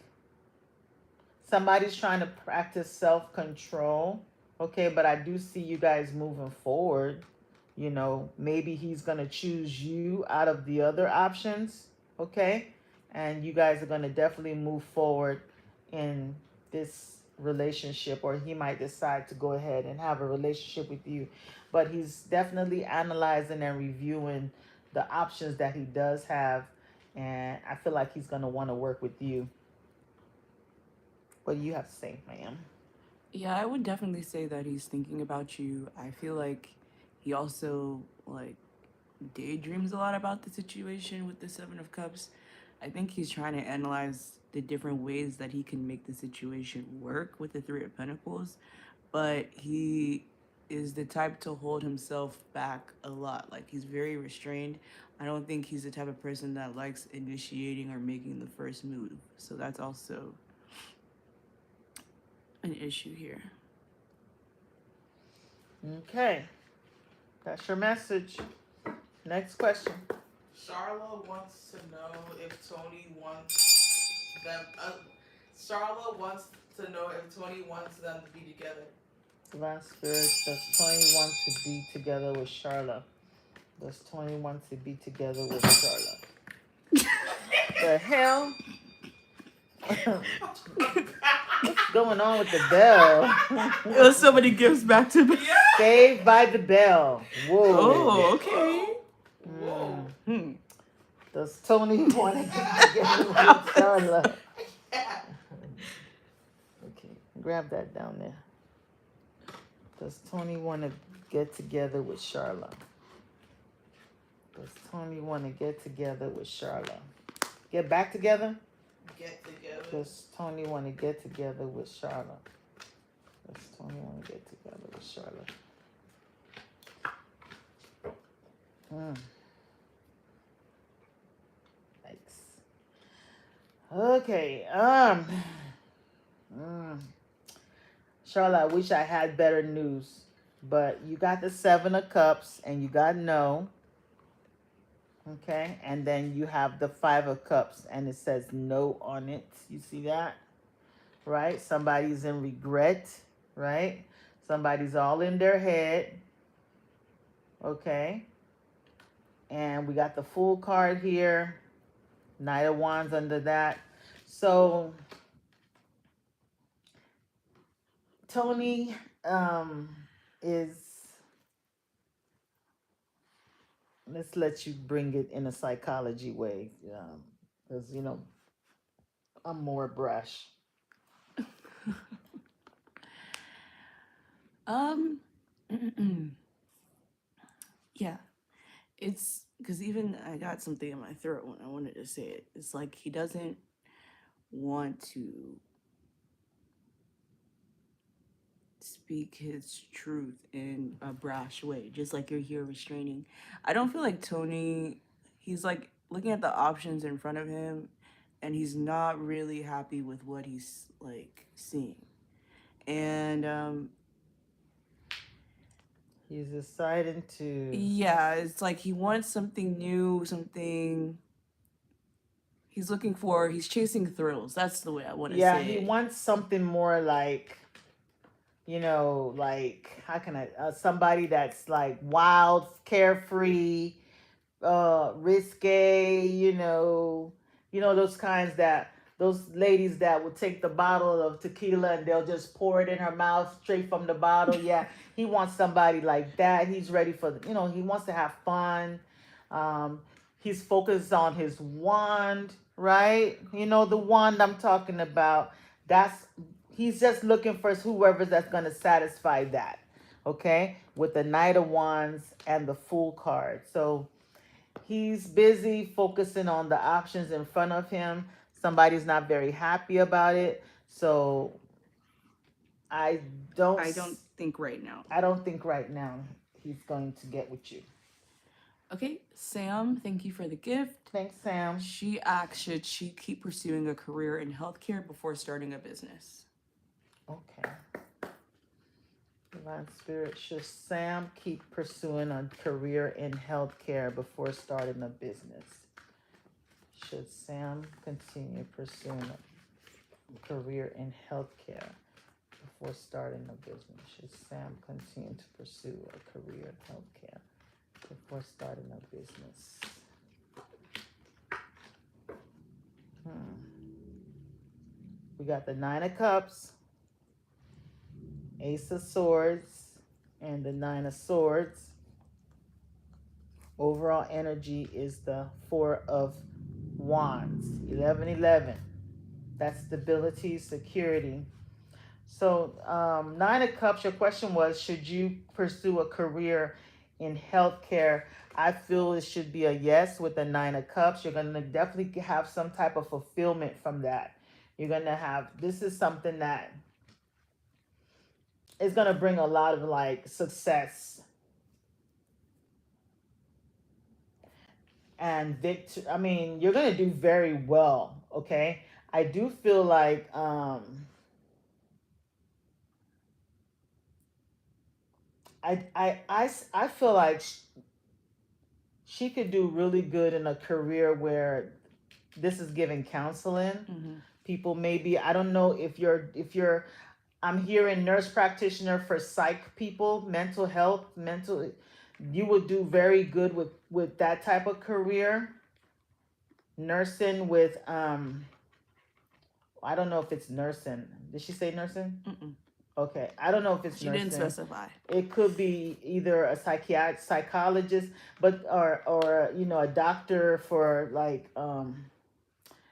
somebody's trying to practice self-control, okay? But I do see you guys moving forward. You know, maybe he's going to choose you out of the other options, okay? And you guys are going to definitely move forward in this relationship, or he might decide to go ahead and have a relationship with you. But he's definitely analyzing and reviewing the options that he does have, and I feel like he's going to want to work with you. What do you have to say, ma'am? Yeah, I would definitely say that he's thinking about you. I feel like he also like daydreams a lot about the situation with the Seven of Cups. I think he's trying to analyze the different ways that he can make the situation work with the Three of Pentacles, but he is the type to hold himself back a lot. Like, he's very restrained. I don't think he's the type of person that likes initiating or making the first move. So that's also an issue here. Okay. That's your message. Next question. Charla wants to know if Tony wants them. Charla wants to know if Tony wants them to be together. Divine Spirit, does Tony want to be together with Charla? Does Tony want to be together with Charla? The hell? What's going on with the bell? There's so many gifts back to back. Saved by the Bell. Whoa. Oh, okay. Whoa. Does Tony want to get together with Charla? Okay, grab that down there. Does Tony want to get together with Charla? Does Tony want to get together with Charla? Get back together? Get together. Does Tony want to get together with Charla? Does Tony want to get together with Charla? Yikes. Okay. Charla, I wish I had better news, but you got the Seven of Cups and you got no. Okay, and then you have the Five of Cups and it says no on it. You see that? Right? Somebody's in regret, right? Somebody's all in their head. Okay. And we got the Fool card here. Knight of Wands under that. So Tony is, let's let you bring it in a psychology way, because I'm more brash. Um, yeah, it's because even I got something in my throat when I wanted to say it. It's like he doesn't want to speak his truth in a brash way, just like you're here restraining. I don't feel like Tony, he's like looking at the options in front of him and he's not really happy with what he's like seeing. And He's deciding to. yeah, it's like he wants something new, something he's looking for, he's chasing thrills. That's the way I want to Yeah, say he it. wants something more like, like how can I? Somebody that's like wild, carefree, risque. Those kinds that those ladies that will take the bottle of tequila and they'll just pour it in her mouth straight from the bottle. Yeah, he wants somebody like that. He's ready for he wants to have fun. Um, he's focused on his wand, right? The wand I'm talking about. That's He's just looking for whoever that's going to satisfy that. Okay, with the Knight of Wands and the Fool card. So he's busy focusing on the options in front of him. Somebody's not very happy about it. So I don't I don't think right now. I don't think right now he's going to get with you. Okay, Sam, thank you for the gift. Thanks, Sam. She asks, should she keep pursuing a career in healthcare before starting a business? Okay. Divine Spirit, should Sam keep pursuing a career in healthcare before starting a business? Should Sam continue pursuing a career in healthcare before starting a business? Should Sam continue to pursue a career in healthcare before starting a business? We got the Nine of Cups, Ace of Swords, and the Nine of Swords. Overall energy is the Four of Wands, 11-11. That's stability, security. So, Nine of Cups, your question was, should you pursue a career in healthcare? I feel it should be a yes with the Nine of Cups. You're going to definitely have some type of fulfillment from that. You're going to have, this is something that is going to bring a lot of like success and victory. I mean, you're going to do very well, okay? I do feel like I feel like she could do really good in a career where this is giving counseling. Mm-hmm. People maybe, I don't know if you're I'm hearing nurse practitioner for psych people, mental health, you would do very good with that type of career. Nursing with I don't know if it's nursing. Did she say nursing? Mm-mm. Okay, I don't know if it's She nursing. didn't specify. It could be either a psychologist, but or a doctor for like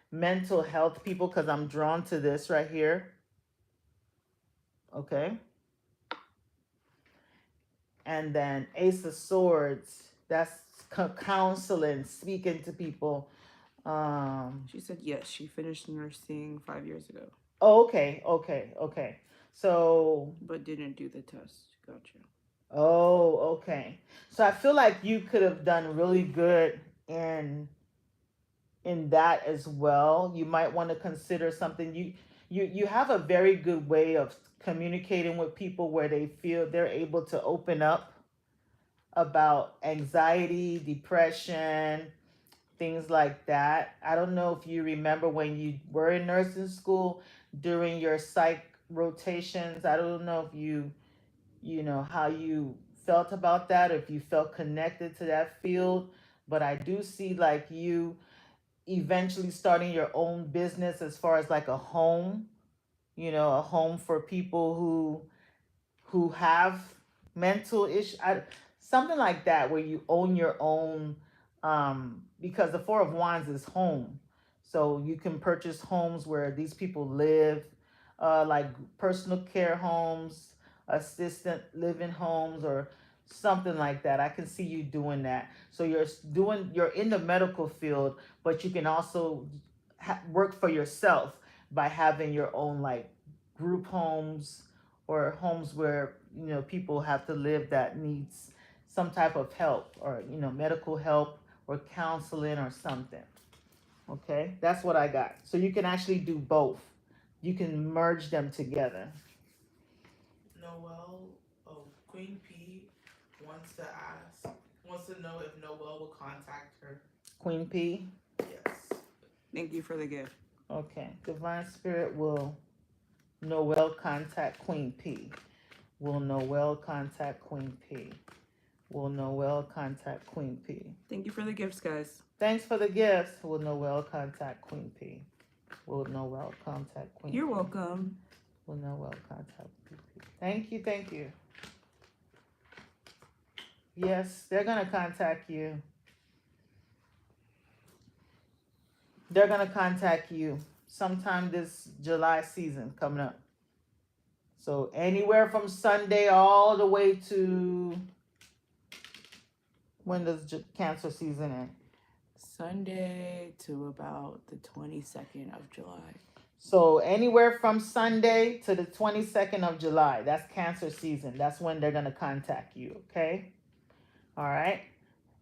mental health people, because I'm drawn to this right here. Okay. And then Ace of Swords, that's counseling, speaking to people. She said yes, she finished nursing 5 years ago. Oh, okay. So, but didn't do the test. Gotcha. Oh, okay. So I feel like you could have done really good in that as well. You might want to consider something. You have a very good way of communicating with people where they feel they're able to open up about anxiety, depression, things like that. I don't know if you remember when you were in nursing school during your psych rotations. I don't know if you know how you felt about that, or if you felt connected to that field, but I do see like you eventually starting your own business as far as like a home, a home for people who have mental issues, something like that, where you own your own. Because the Four of Wands is home, so you can purchase homes where these people live, like personal care homes, assistant living homes, or something like that. I can see you doing that. So you're in the medical field, but you can also work for yourself by having your own like group homes, or homes where people have to live that needs some type of help, or medical help, or counseling, or something. Okay, that's what I got. So you can actually do both. You can merge them together. Noel, oh, Queen P wants to know if Noel will contact her. Queen P. Yes. Thank you for the gift. Okay, Divine Spirit will Noel contact Queen P. Will Noel contact Queen P. Will Noel contact Queen P. Thank you for the gifts, guys. Thanks for the gifts. Will Noel contact Queen P. Will Noel contact Queen You're P. welcome. Will Noel contact Queen P. Thank you, thank you. Yes, they're gonna contact you. They're gonna contact you sometime this July season coming up. So anywhere from Sunday all the way to, when does Cancer season end? Sunday to about the 22nd of July. So anywhere from Sunday to the 22nd of July, that's Cancer season. That's when they're gonna contact you, okay? All right.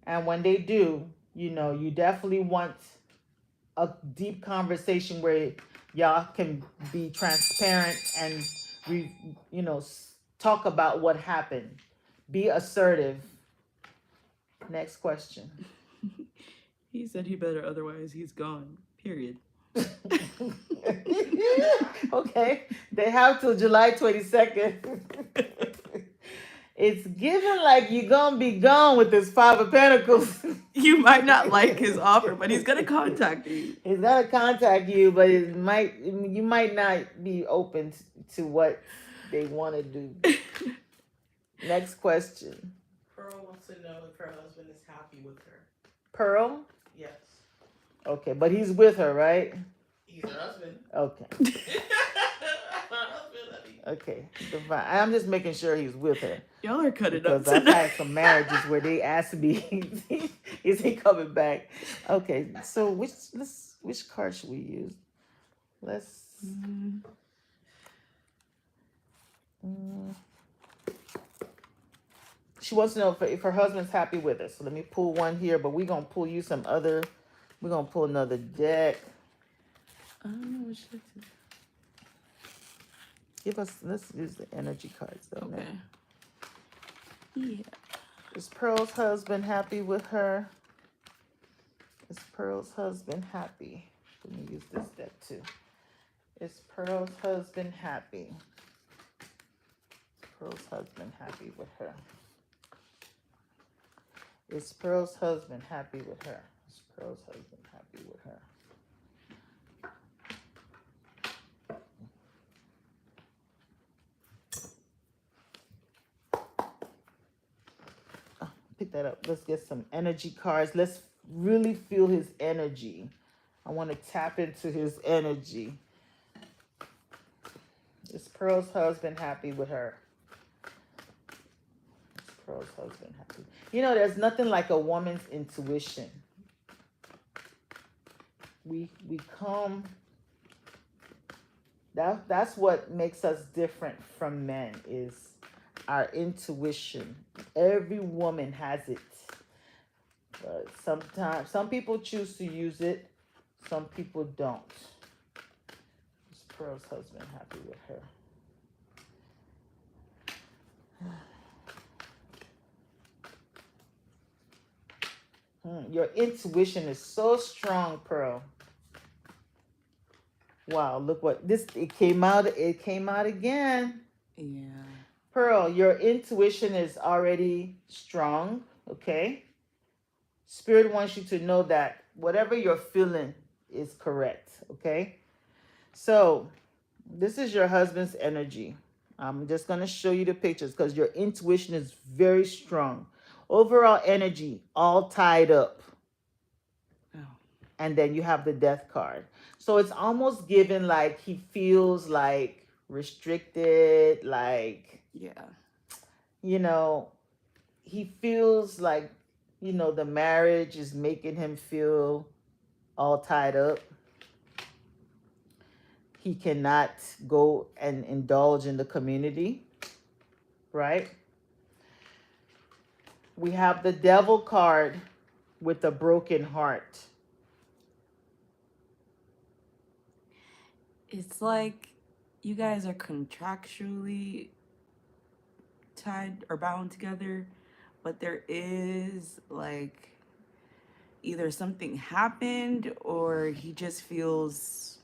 And when they do, you definitely want a deep conversation where y'all can be transparent and talk about what happened. Be assertive. Next question. He said he better, otherwise he's gone. Period. Okay, they have till July 22nd. It's given like you're gonna be gone with this Five of Pentacles. You might not like his offer, but he's gonna contact you. He's gonna contact you, but you might not be open to what they want to do. Next question. Pearl wants to know if her husband is happy with her. Pearl? Yes. Okay, but he's with her, right? He's her husband. Okay. Her husband, I mean. Okay. Divine. I'm just making sure he's with her. Y'all are cutting up Because I've tonight. had some marriages where they asked me, is he coming back? Okay, so which card should we use? Let's. She wants to know if her husband's happy with her. So let me pull one here, but we're gonna pull you some other. We're gonna pull another deck. I don't know what should I do. Let's use the energy cards though. Okay. Now. Yeah. Is Pearl's husband happy with her? Is Pearl's husband happy? Let me use this deck too. Is Pearl's husband happy? Is Pearl's husband happy with her? Is Pearl's husband happy with her? Is Pearl's husband happy with her? Pick that up. Let's get some energy cards. Let's really feel his energy. I want to tap into his energy. Is Pearl's husband happy with her? Is Pearl's husband happy? There's nothing like a woman's intuition. We come. That's what makes us different from men, is our intuition. Every woman has it. But sometimes some people choose to use it, some people don't. Is Pearl's husband happy with her? Your intuition is so strong, Pearl. Wow, look what it came out again. Yeah. Pearl, your intuition is already strong, okay? Spirit wants you to know that whatever you're feeling is correct. Okay. So this is your husband's energy. I'm just going to show you the pictures because your intuition is very strong. Overall energy, all tied up. Oh. And then you have the death card. So it's almost given like he feels like restricted, like, Yeah. you know, he feels like, the marriage is making him feel all tied up. He cannot go and indulge in the community, right? We have the devil card with a broken heart. It's like you guys are contractually tied or bound together, but there is like either something happened or he just feels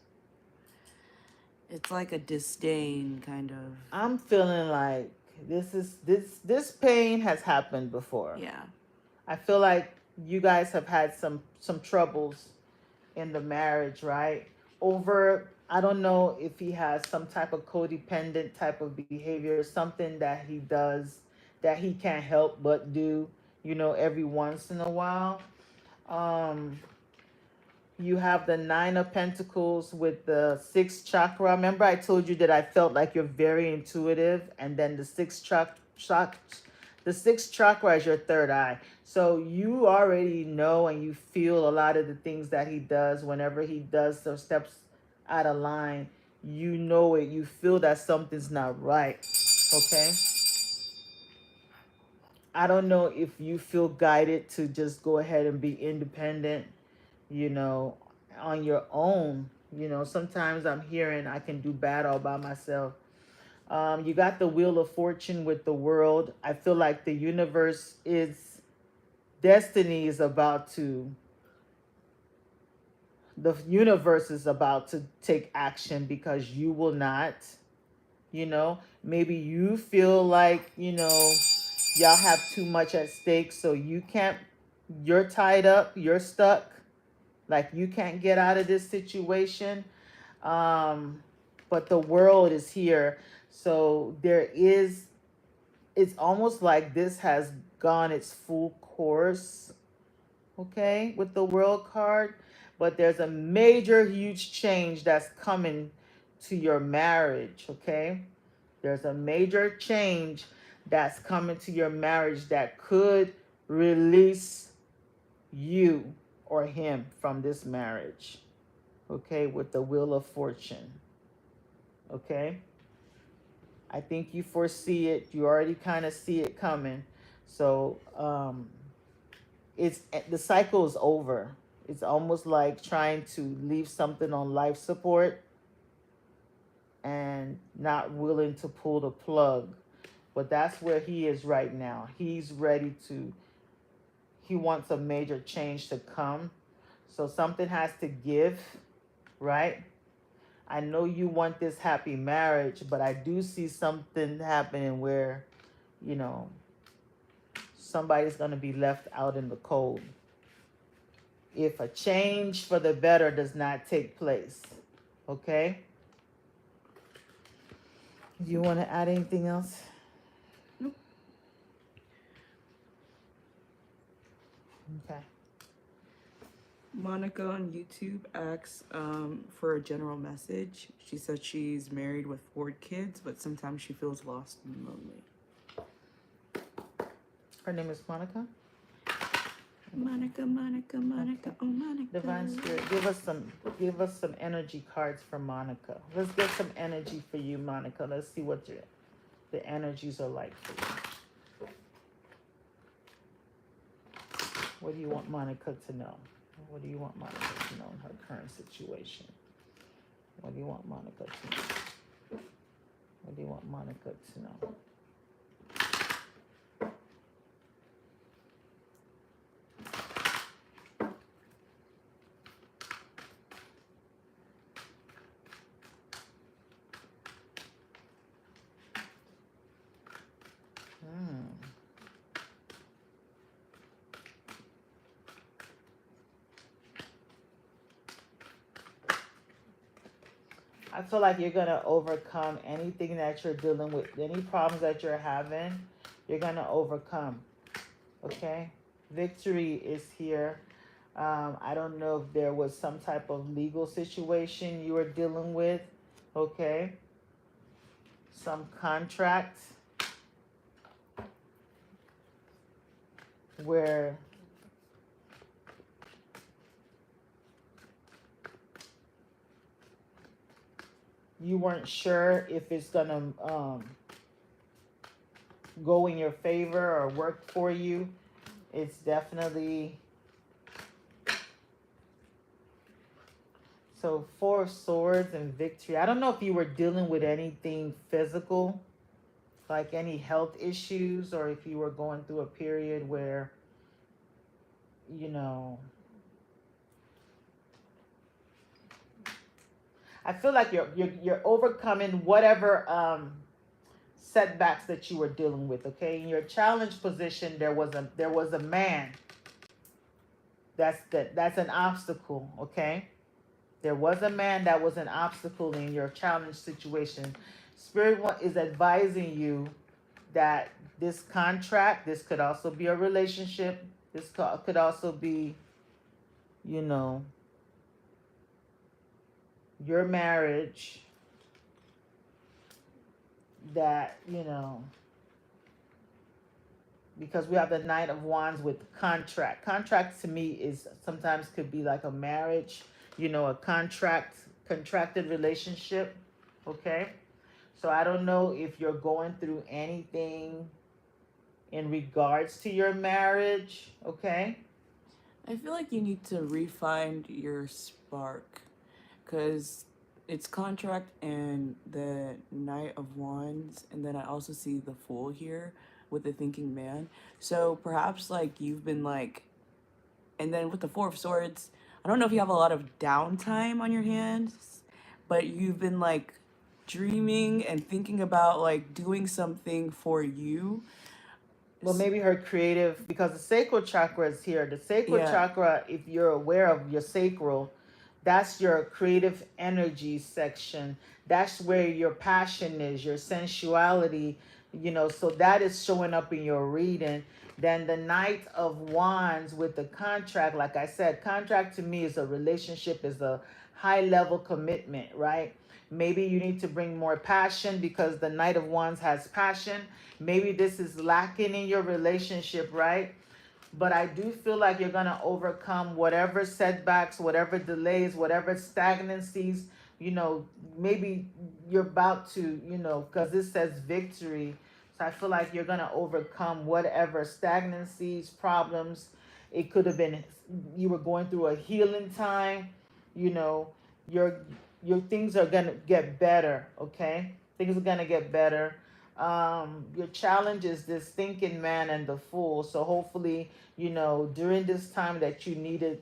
it's like a disdain kind of. I'm feeling like this pain has happened before. Yeah. I feel like you guys have had some troubles in the marriage, right? Over, I don't know if he has some type of codependent type of behavior, something that he does that he can't help but do, every once in a while. You have the Nine of Pentacles with the sixth chakra. Remember, I told you that I felt like you're very intuitive, and then the sixth chakra is your third eye. So you already know and you feel a lot of the things that he does. Whenever he does those steps out of line, you know it. You feel that something's not right. Okay. I don't know if you feel guided to just go ahead and be independent, on your own. Sometimes I'm hearing I can do bad all by myself. You got the Wheel of Fortune with the World. I feel like the universe destiny is about to, the universe is about to take action because you will not, maybe you feel like, y'all have too much at stake, so you're tied up, you're stuck, like you can't get out of this situation. But the world is here. So it's almost like this has gone its full course, okay, with the World card. But there's a major, huge change that's coming to your marriage, okay? There's a major change that's coming to your marriage that could release you or him from this marriage, okay, with the Wheel of Fortune, okay? I think you foresee it. You already kind of see it coming. So the cycle is over. It's almost like trying to leave something on life support and not willing to pull the plug. But that's where he is right now. He's ready to, he wants a major change to come. So something has to give, right? I know you want this happy marriage, but I do see something happening where, somebody's going to be left out in the cold if a change for the better does not take place. Okay? Do you want to add anything else? Nope. Okay. Monica on YouTube asks for a general message. She says she's married with 4 kids, but sometimes she feels lost and lonely. Her name is Monica? Monica, Monica, Monica, oh Monica. Divine Spirit, give us some energy cards for Monica. Let's get some energy for you, Monica. Let's see what the energies are like for you. What do you want Monica to know? What do you want Monica to know in her current situation? What do you want Monica to know? What do you want Monica to know? I feel like you're gonna overcome anything that you're dealing with, any problems that you're having, you're gonna overcome. Okay? Victory is here. I don't know if there was some type of legal situation you were dealing with. Okay? Some contract where you weren't sure if it's gonna go in your favor or work for you. It's definitely so 4 of Swords and victory. I don't know if you were dealing with anything physical, like any health issues, or if you were going through a period where, you know, I feel like you're overcoming whatever setbacks that you were dealing with. Okay, in your challenge position, there was a man. That's an obstacle. Okay, there was a man that was an obstacle in your challenge situation. Spirit is advising you that this contract, this could also be a relationship. This could also be, you know, your marriage, that, you know, because we have the Knight of Wands with contract. Contract to me is sometimes could be like a marriage, you know, a contracted relationship. Okay. So I don't know if you're going through anything in regards to your marriage. Okay. I feel like you need to refine your spark because it's contract and the Knight of Wands, and then I also see the Fool here with the thinking man. So perhaps like you've been like, and then with the Four of Swords, I don't know if you have a lot of downtime on your hands, but you've been like dreaming and thinking about like doing something for you. Well, maybe her creative, because the sacral chakra is here. The sacral Yeah. chakra, if you're aware of your sacral, that's your creative energy section. That's where your passion is, your sensuality, you know, so that is showing up in your reading. Then the Knight of Wands with the contract, like I said, contract to me is a relationship, is a high level commitment, right? Maybe you need to bring more passion because the Knight of Wands has passion. Maybe this is lacking in your relationship, right? But I do feel like you're going to overcome whatever setbacks, whatever delays, whatever stagnancies, you know, maybe you're about to, you know, because this says victory. So I feel like you're going to overcome whatever stagnancies, problems. It could have been you were going through a healing time, you know, your things are going to get better, okay? Things are going to get better. Your challenge is this thinking man and the fool. So hopefully, you know, during this time that you needed,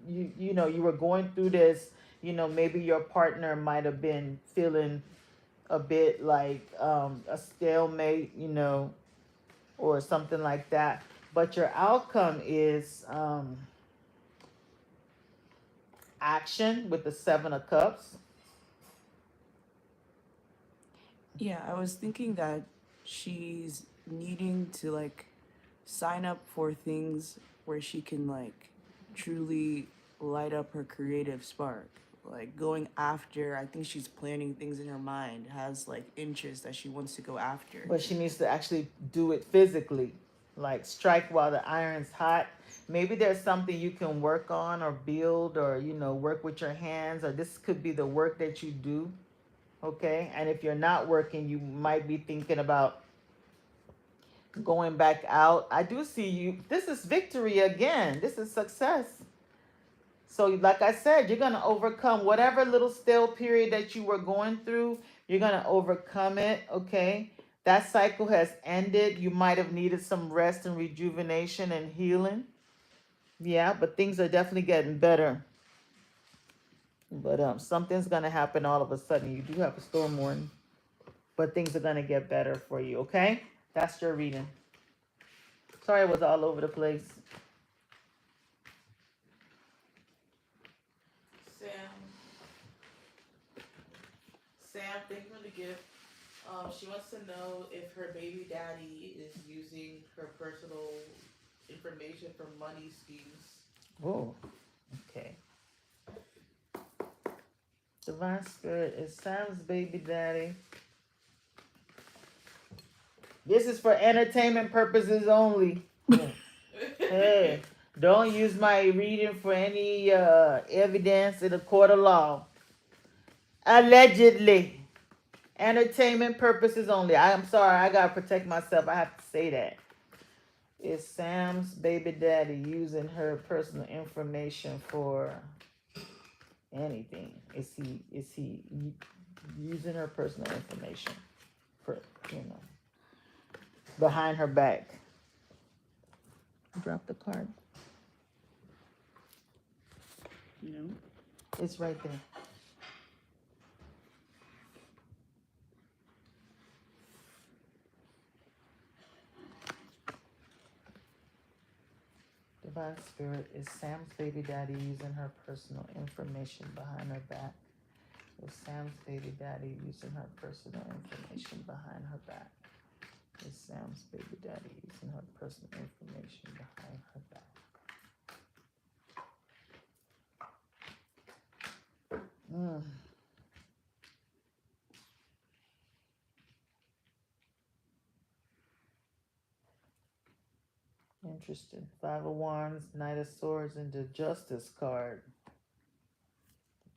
you know, you were going through this, you know, maybe your partner might have been feeling a bit like a stalemate, you know, or something like that. But your outcome is action with the 7 of Cups. Yeah, I was thinking that she's needing to like sign up for things where she can like truly light up her creative spark. Like going after, I think she's planning things in her mind, has like interests that she wants to go after. But she needs to actually do it physically, like strike while the iron's hot. Maybe there's something you can work on or build, or, you know, work with your hands, or this could be the work that you do. Okay. And if you're not working, you might be thinking about going back out. I do see you. This is victory again. This is success. So, like I said, you're going to overcome whatever little stale period that you were going through. You're going to overcome it. Okay. That cycle has ended. You might have needed some rest and rejuvenation and healing. Yeah, but things are definitely getting better. But something's going to happen all of a sudden. You do have a storm warning, but things are going to get better for you. Okay. That's your reading. Sorry, I was all over the place. Sam, Sam, thank you for the gift. She wants to know if her baby daddy is using her personal information for money schemes. Oh, okay. Divine Spirit is Sam's baby daddy. This is for entertainment purposes only. Hey, don't use my reading for any evidence in a court of law. Allegedly. Entertainment purposes only. I'm sorry, I gotta protect myself. I have to say that. Is Sam's baby daddy using her personal information for anything? Is he using her personal information for, behind her back? Drop the card. No. It's right there. Divine Spirit, is Sam's baby daddy using her personal information behind her back? Is Sam's baby daddy using her personal information behind her back? Is Sam's baby daddy using her personal information behind her back? Interesting. Five of Wands, Knight of Swords, and the Justice card.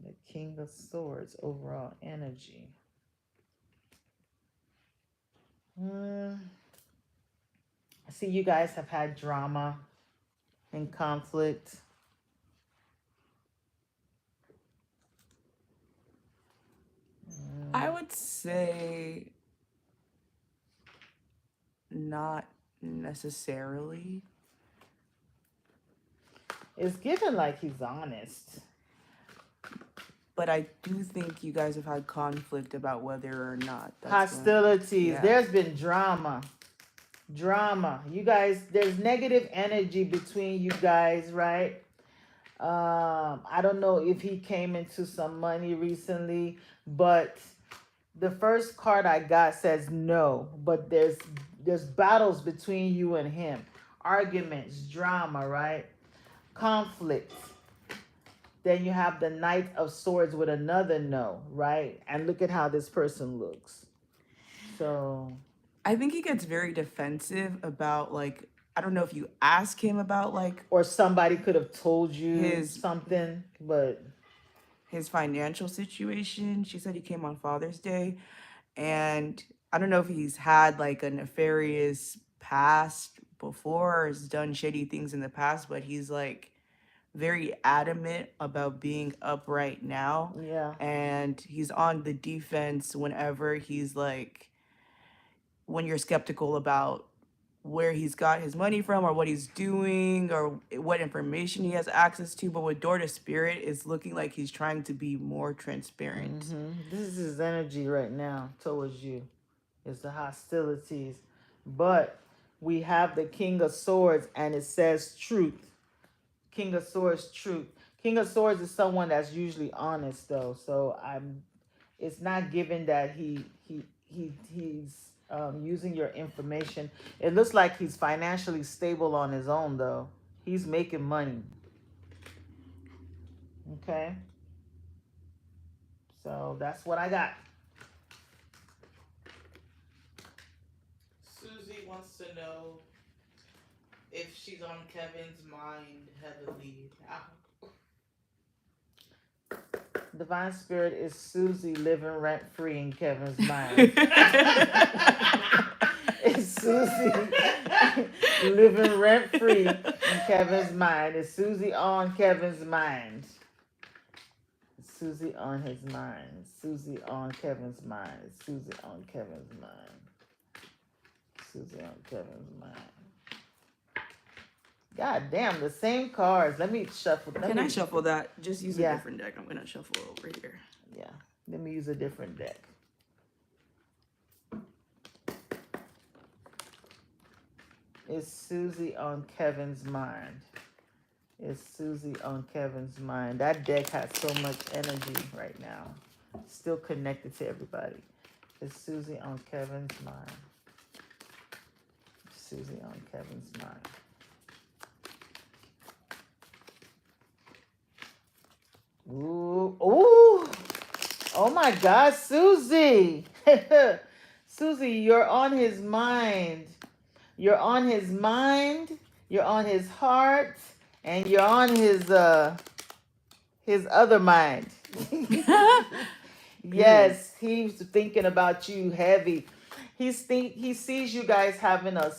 The King of Swords, overall energy. I see you guys have had drama and conflict. I would say not necessarily. It's given like he's honest. But I do think you guys have had conflict about whether or not Hostilities. Yeah. There's been drama. You guys, there's negative energy between you guys, right? I don't know if he came into some money recently, but the first card I got says no, but there's battles between you and him. Arguments, drama, right? Conflict. Then you have the Knight of Swords with another no, right? And look at how this person looks. So I think he gets very defensive about, like, I don't know if you ask him about, like, or somebody could have told you his something, but his financial situation. She said he came on Father's Day, and I don't know if he's had like a nefarious past before or has done shady things in the past, but he's like very adamant about being upright now. yeah. And he's on the defense whenever he's like, when you're skeptical about where he's got his money from or what he's doing or what information he has access to. But with Door to Spirit, it's looking like he's trying to be more transparent. This is his energy right now towards you. It's the hostilities. But we have the King of Swords and it says truth. King of Swords, truth. King of Swords is someone that's usually honest though. So it's not given that he's using your information. It looks like he's financially stable on his own though. He's making money. Okay. So that's what I got. Susie wants to know if she's on Kevin's mind heavily now. Divine Spirit is Susie living rent free in Kevin's mind. It's Susie living rent free in Kevin's mind. Is Susie on Kevin's mind? Susie on his mind. Susie on Kevin's mind. Susie on Kevin's mind. Susie on Kevin's mind. God damn, the same cards. Let me shuffle. Can I shuffle that? Just use a Yeah. different deck. I'm gonna shuffle over here. Yeah, let me use a different deck. Is Susie on Kevin's mind? Is Susie on Kevin's mind? That deck has so much energy right now. Still connected to everybody. Is Susie on Kevin's mind? Susie on Kevin's mind. Ooh, ooh. Oh my God, Susie. Susie, you're on his mind. You're on his mind, you're on his heart, and you're on his other mind. Yes, he's thinking about you heavy. He sees you guys having a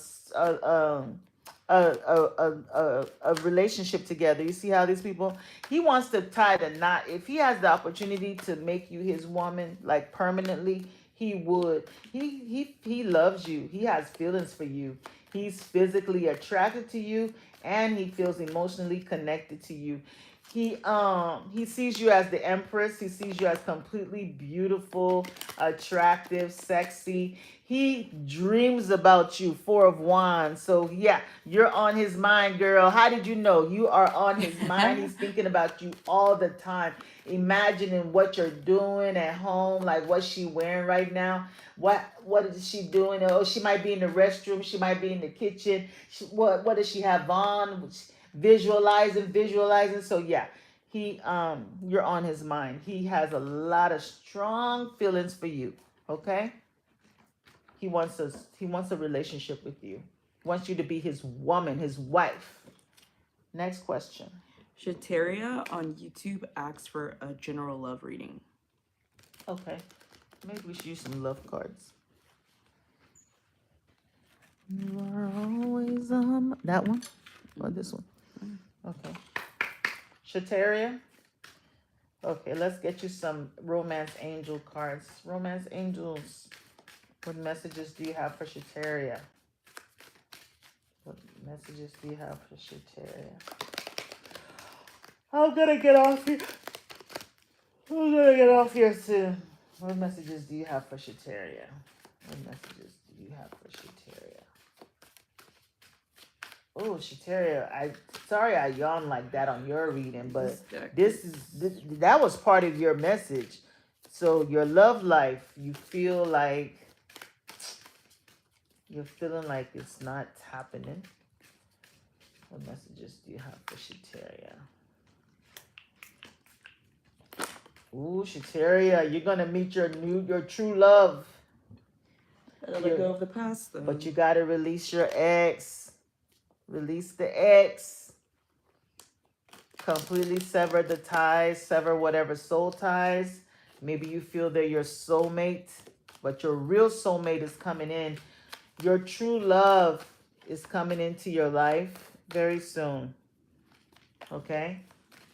relationship together. You see how these people, he wants to tie the knot. If he has the opportunity to make you his woman, like permanently, he would. He loves you. He has feelings for you. He's physically attracted to you, and he feels emotionally connected to you. He sees you as the empress. He sees you as completely beautiful, attractive, sexy. He dreams about you, Four of Wands. So yeah, you're on his mind, girl. How did you know? You are on his mind. He's thinking about you all the time, imagining what you're doing at home, like what's she wearing right now. What is she doing? Oh, she might be in the restroom. She might be in the kitchen. What does she have on? Visualizing. So yeah, you're on his mind. He has a lot of strong feelings for you. Okay. He wants a relationship with you. He wants you to be his woman, his wife. Next question. Shateria on YouTube asks for a general love reading. Okay. Maybe we should use some love cards. You are always that one or this one? Okay. Shateria. Okay, let's get you some romance angel cards. Romance angels. What messages do you have for Shateria? What messages do you have for Shateria? I'm gonna get off here soon. What messages do you have for Shateria? What messages do you have for Shateria? Oh, Shateria, sorry I yawned like that on your reading, but that was part of your message. So your love life, you're feeling like it's not happening. What messages do you have for Shateria? Ooh, Shateria, you're gonna meet your true love. Let go of the past, though. But you gotta release your ex. Release the ex. Completely sever the ties. Sever whatever soul ties. Maybe you feel they're your soulmate, but your real soulmate is coming in. Your true love is coming into your life very soon. Okay?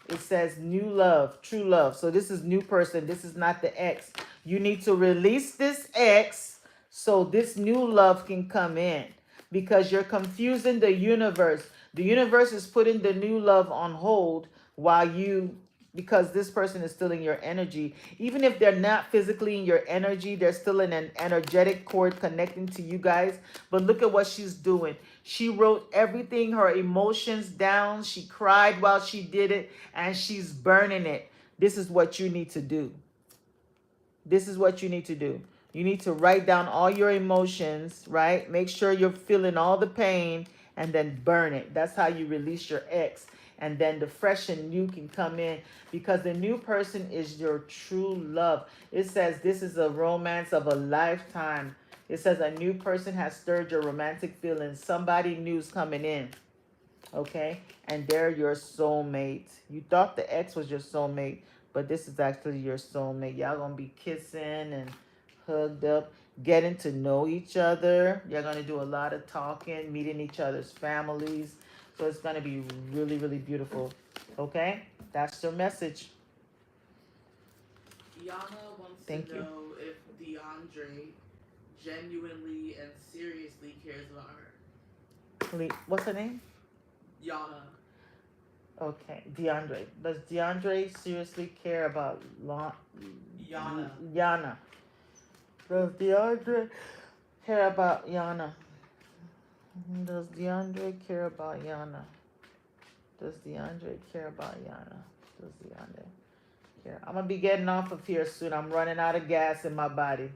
It says new love, true love. So this is new person. This is not the ex. You need to release this ex so this new love can come in, because you're confusing the universe. The universe is putting the new love on hold because this person is still in your energy. Even if they're not physically in your energy, they're still in an energetic cord connecting to you guys. But look at what she's doing. She wrote everything, her emotions down. She cried while she did it, and she's burning it. This is what you need to do. This is what you need to do. You need to write down all your emotions, right? Make sure you're feeling all the pain, and then burn it. That's how you release your ex. And then the fresh and new can come in, because the new person is your true love. It says this is a romance of a lifetime. It says a new person has stirred your romantic feelings. Somebody new's coming in. Okay? And they're your soulmate. You thought the ex was your soulmate, but this is actually your soulmate. Y'all gonna be kissing and hugged up, getting to know each other. You're gonna do a lot of talking, meeting each other's families. So it's gonna be really, really beautiful. Okay? That's your message. Yana wants Thank to you. know if DeAndre genuinely and seriously cares about her. What's her name? Yana. Okay, DeAndre. Does DeAndre seriously care about Yana. Yana? Does DeAndre care about Yana? Does DeAndre care about Yana? Does DeAndre care about Yana? Does DeAndre? Yeah, I'm gonna be getting off of here soon. I'm running out of gas in my body.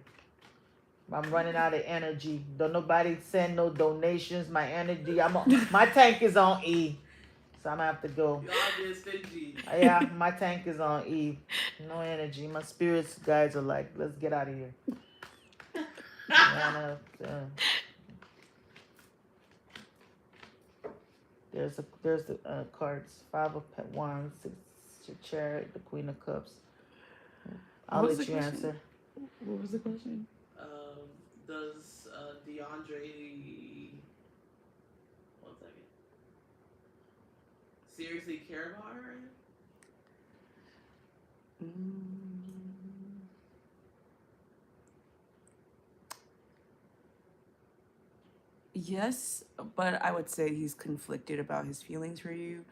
I'm running out of energy. Don't nobody send no donations. My energy, my tank is on E, so I'm gonna have to go. Y'all get stingy. Yeah, my tank is on E. No energy. My spirits guys are like, let's get out of here. Yeah, there's the cards. 5 of Wands, 6 Chariot, the Queen of Cups. I'll What was let the you question? answer. What was the question? Does DeAndre, one second, seriously care about her? Yes, but I would say he's conflicted about his feelings for you.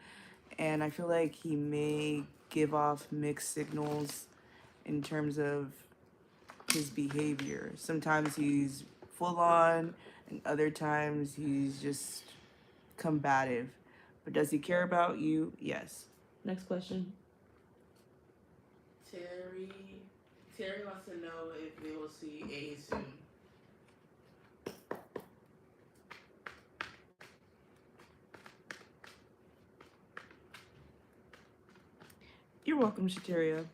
And I feel like he may give off mixed signals in terms of his behavior. Sometimes he's full on, and other times he's just combative. But does he care about you? Yes. Next question. Terry wants to know if we will see A soon. You're welcome, Shateria.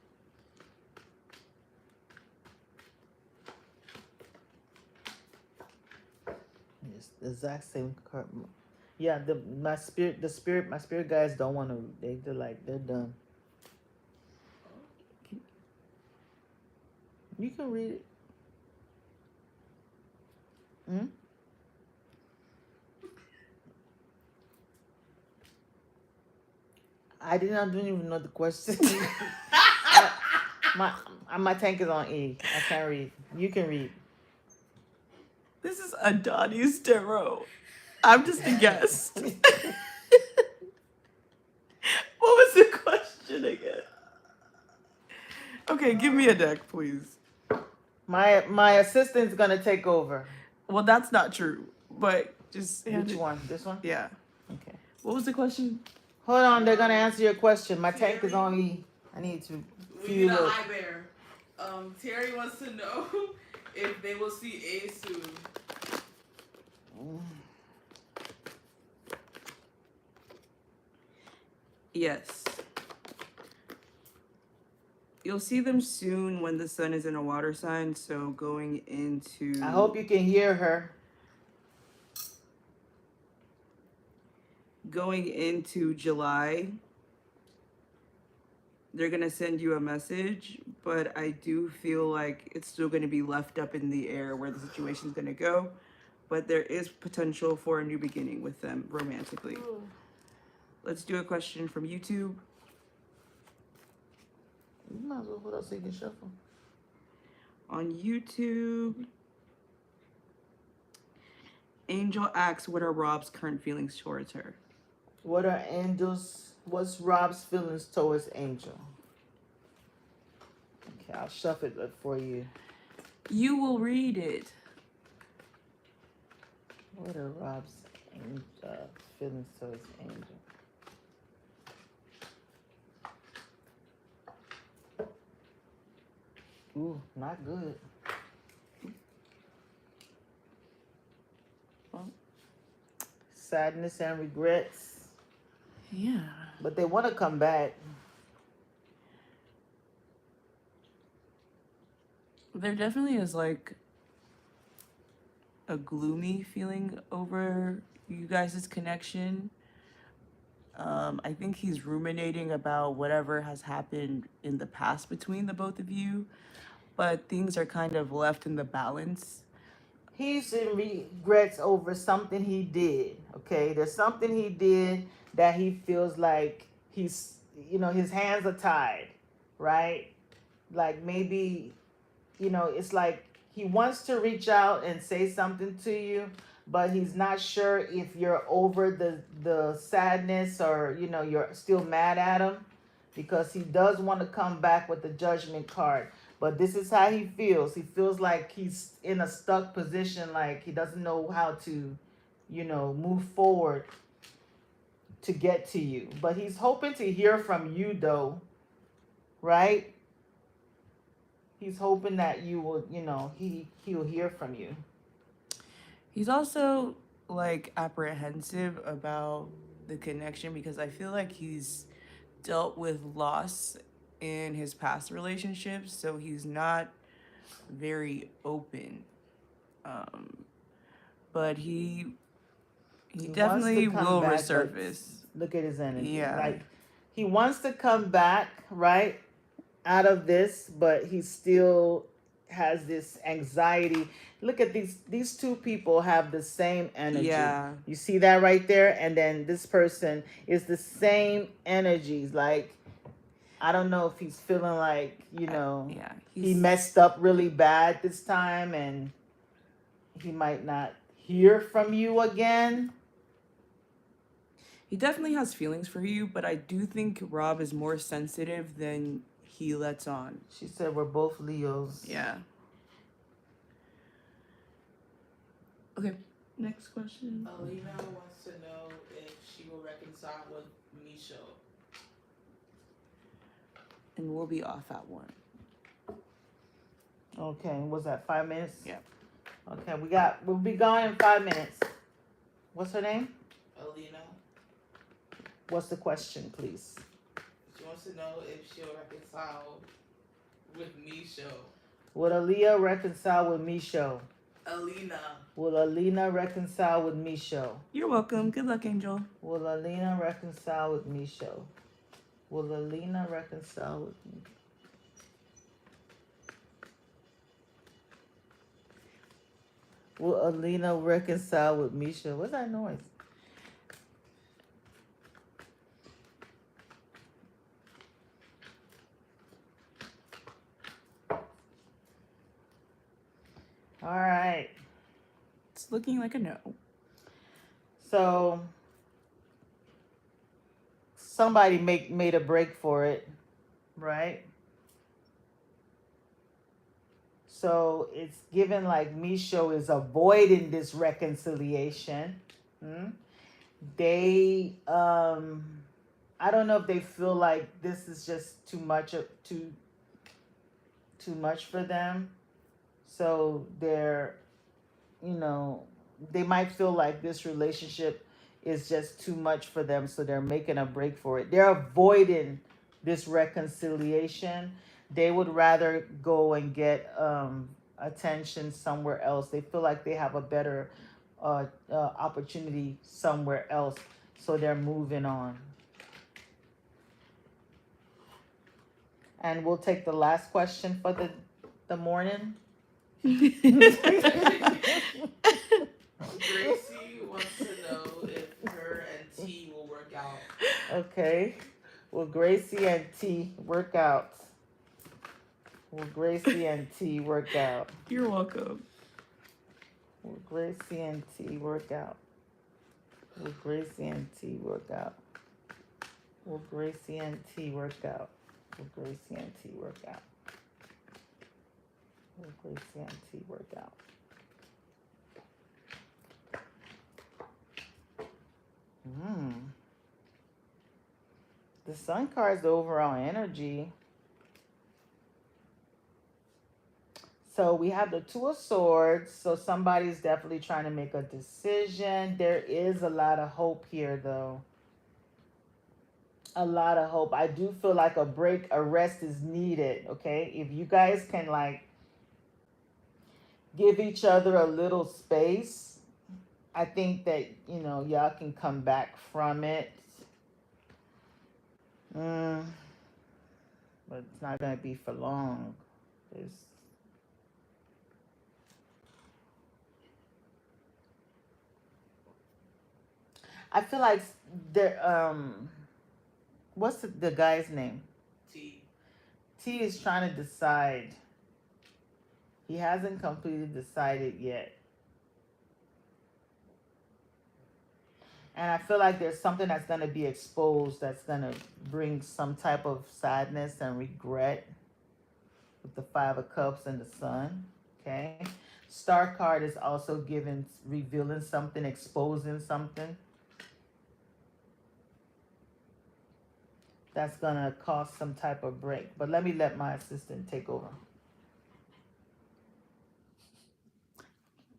It's the exact same card. Yeah, my spirit guys don't want to. They're like they're done. You can read it. Hmm? I don't even know the question. my tank is on E. I can't read. You can read. This is Adonis Tarot. I'm just a guest. What was the question again? Okay, give me a deck, please. My assistant's gonna take over. Well, that's not true, but just Which one? This one? Yeah. Okay. What was the question? Hold on, they're gonna answer your question. My tank is on E. I need to We need a fuel it. high bear. Terry wants to know if they will see A soon. Yes. You'll see them soon when the sun is in a water sign, so going into... I hope you can hear her. Going into July, they're going to send you a message, but I do feel like it's still going to be left up in the air where the situation's going to go. But there is potential for a new beginning with them romantically. Let's do a question from YouTube. You might as well put up so you can shuffle. On YouTube, Angel asks, what are Rob's current feelings towards her? What's Rob's feelings towards Angel? Okay, I'll shuffle it for you. You will read it. What are Rob's feelings towards Angel? Ooh, not good. Sadness and regrets. Yeah. But they want to come back. There definitely is like a gloomy feeling over you guys' connection. I think he's ruminating about whatever has happened in the past between the both of you, but things are kind of left in the balance. He's in regrets over something he did. Okay, there's something he did that he feels like his hands are tied, right? Like maybe, it's like he wants to reach out and say something to you, but he's not sure if you're over the sadness or you're still mad at him, because he does want to come back with the Judgment card. But this is how he feels. He feels like he's in a stuck position, like he doesn't know how to, move forward to get to you. But he's hoping to hear from you, though. right? He's hoping that you will, he'll hear from you. He's also like apprehensive about the connection because I feel like he's dealt with loss in his past relationships, so he's not very open. Um, but he He wants to definitely come will back, but resurface. look at his energy. Yeah. Like, he wants to come back, right, out of this, but he still has this anxiety. Look at these two people have the same energy. Yeah. You see that right there? And then this person is the same energies. Like, I don't know if he's feeling like, Yeah. he messed up really bad this time and he might not hear from you again. He definitely has feelings for you, but I do think Rob is more sensitive than he lets on. She said we're both Leos. Yeah. Okay. Next question. Alina wants to know if she will reconcile with Misho. And we'll be off at 1. Okay, was that 5 minutes? Yeah. Okay, we'll be gone in 5 minutes. What's her name? Alina, What's the question, please? she wants to know if she'll reconcile with Misho. Will Aaliyah reconcile with Misho? Alina. Will Alina reconcile with Misho? You're welcome. Good luck, Angel. Will Alina reconcile with Misho? Will Alina reconcile with me? Will Alina reconcile with Misha? What's that noise? All right. It's looking like a no. So somebody made a break for it, right? So it's given like Misho is avoiding this reconciliation. They I don't know if they feel like this is just too much for them. So they're, they might feel like this relationship is just too much for them, so they're making a break for it. They're avoiding this reconciliation. They would rather go and get attention somewhere else. They feel like they have a better opportunity somewhere else, so they're moving on. And we'll take the last question for the morning. Gracie wants to know if her and T will work out. Okay. Will Gracie and T work out? Will Gracie and T work out? You're welcome. Will Gracie and T work out? Will Gracie and T work out? Will Gracie and T work out? Will Gracie and T work out? Will Gracie and T work out? The Sun card is the overall energy. So we have the Two of Swords. So somebody's definitely trying to make a decision. There is a lot of hope here, though. A lot of hope. I do feel like a rest is needed, okay? If you guys can, like, give each other a little space, I think that, y'all can come back from it. But it's not going to be for long. I feel like there, what's the guy's name? T. T is trying to decide. He hasn't completely decided yet. And I feel like there's something that's going to be exposed that's going to bring some type of sadness and regret with the Five of Cups and the Sun. Okay. Star card is also revealing something, exposing something that's gonna cause some type of break. But let me let my assistant take over.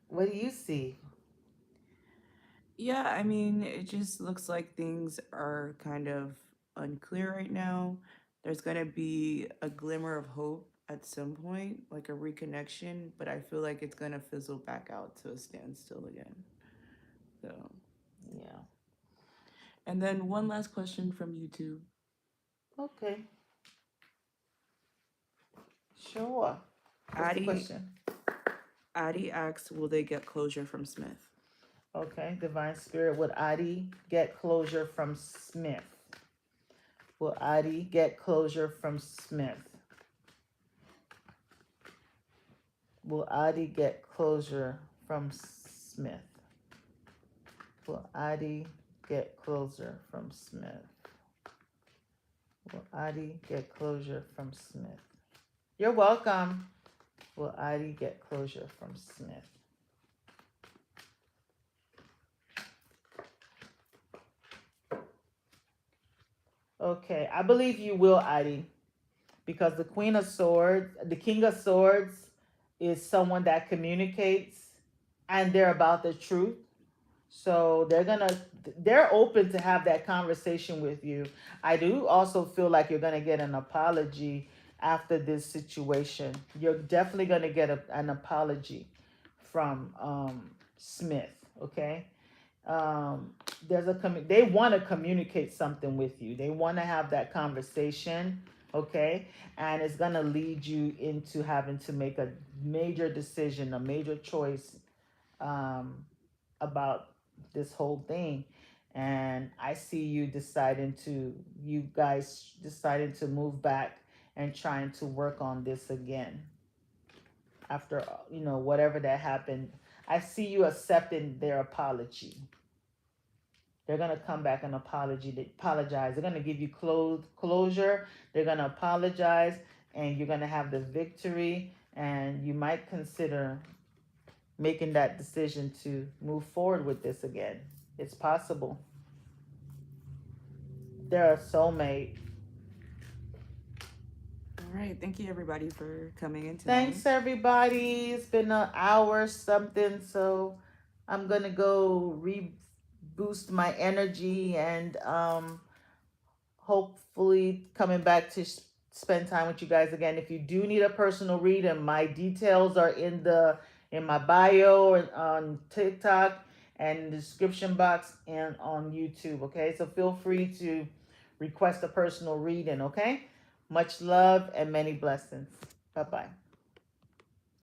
What do you see? Yeah, I mean, it just looks like things are kind of unclear right now. There's going to be a glimmer of hope at some point, like a reconnection, but I feel like it's going to fizzle back out to a standstill again. So, Yeah. and then one last question from YouTube. Okay. Sure. What's the Addie, question? Addie asks, will they get closure from Smith? Okay. Divine Spirit, would Adi get closure from Smith? Will Adi get closure from Smith? Will Adi get closure from Smith? Will Adi get closure from Smith? Will Adi get closure from Smith? You're welcome. Will Adi get closure from Smith? Okay, I believe you will, Adi, because the Queen of Swords, the King of Swords is someone that communicates and they're about the truth. So they're open to have that conversation with you. I do also feel like you're gonna get an apology after this situation. You're definitely gonna get an apology from Smith. Okay, they want to communicate something with you. They want to have that conversation. Okay, and it's gonna lead you into having to make a major decision, a major choice about this whole thing. And I see you guys deciding to move back and trying to work on this again after whatever that happened. I see you accepting their apology. They're gonna come back and apologize. They're gonna give you closure. They're gonna apologize, and you're gonna have the victory. And you might consider making that decision to move forward with this again. It's possible. They're a soulmate. All right. Thank you, everybody, for coming in tonight. Thanks, everybody. It's been an hour something, so I'm gonna go reboost my energy and hopefully coming back to spend time with you guys again. If you do need a personal reading, my details are in my bio and on TikTok and in the description box and on YouTube. Okay, so feel free to request a personal reading. Okay, much love and many blessings. Bye bye.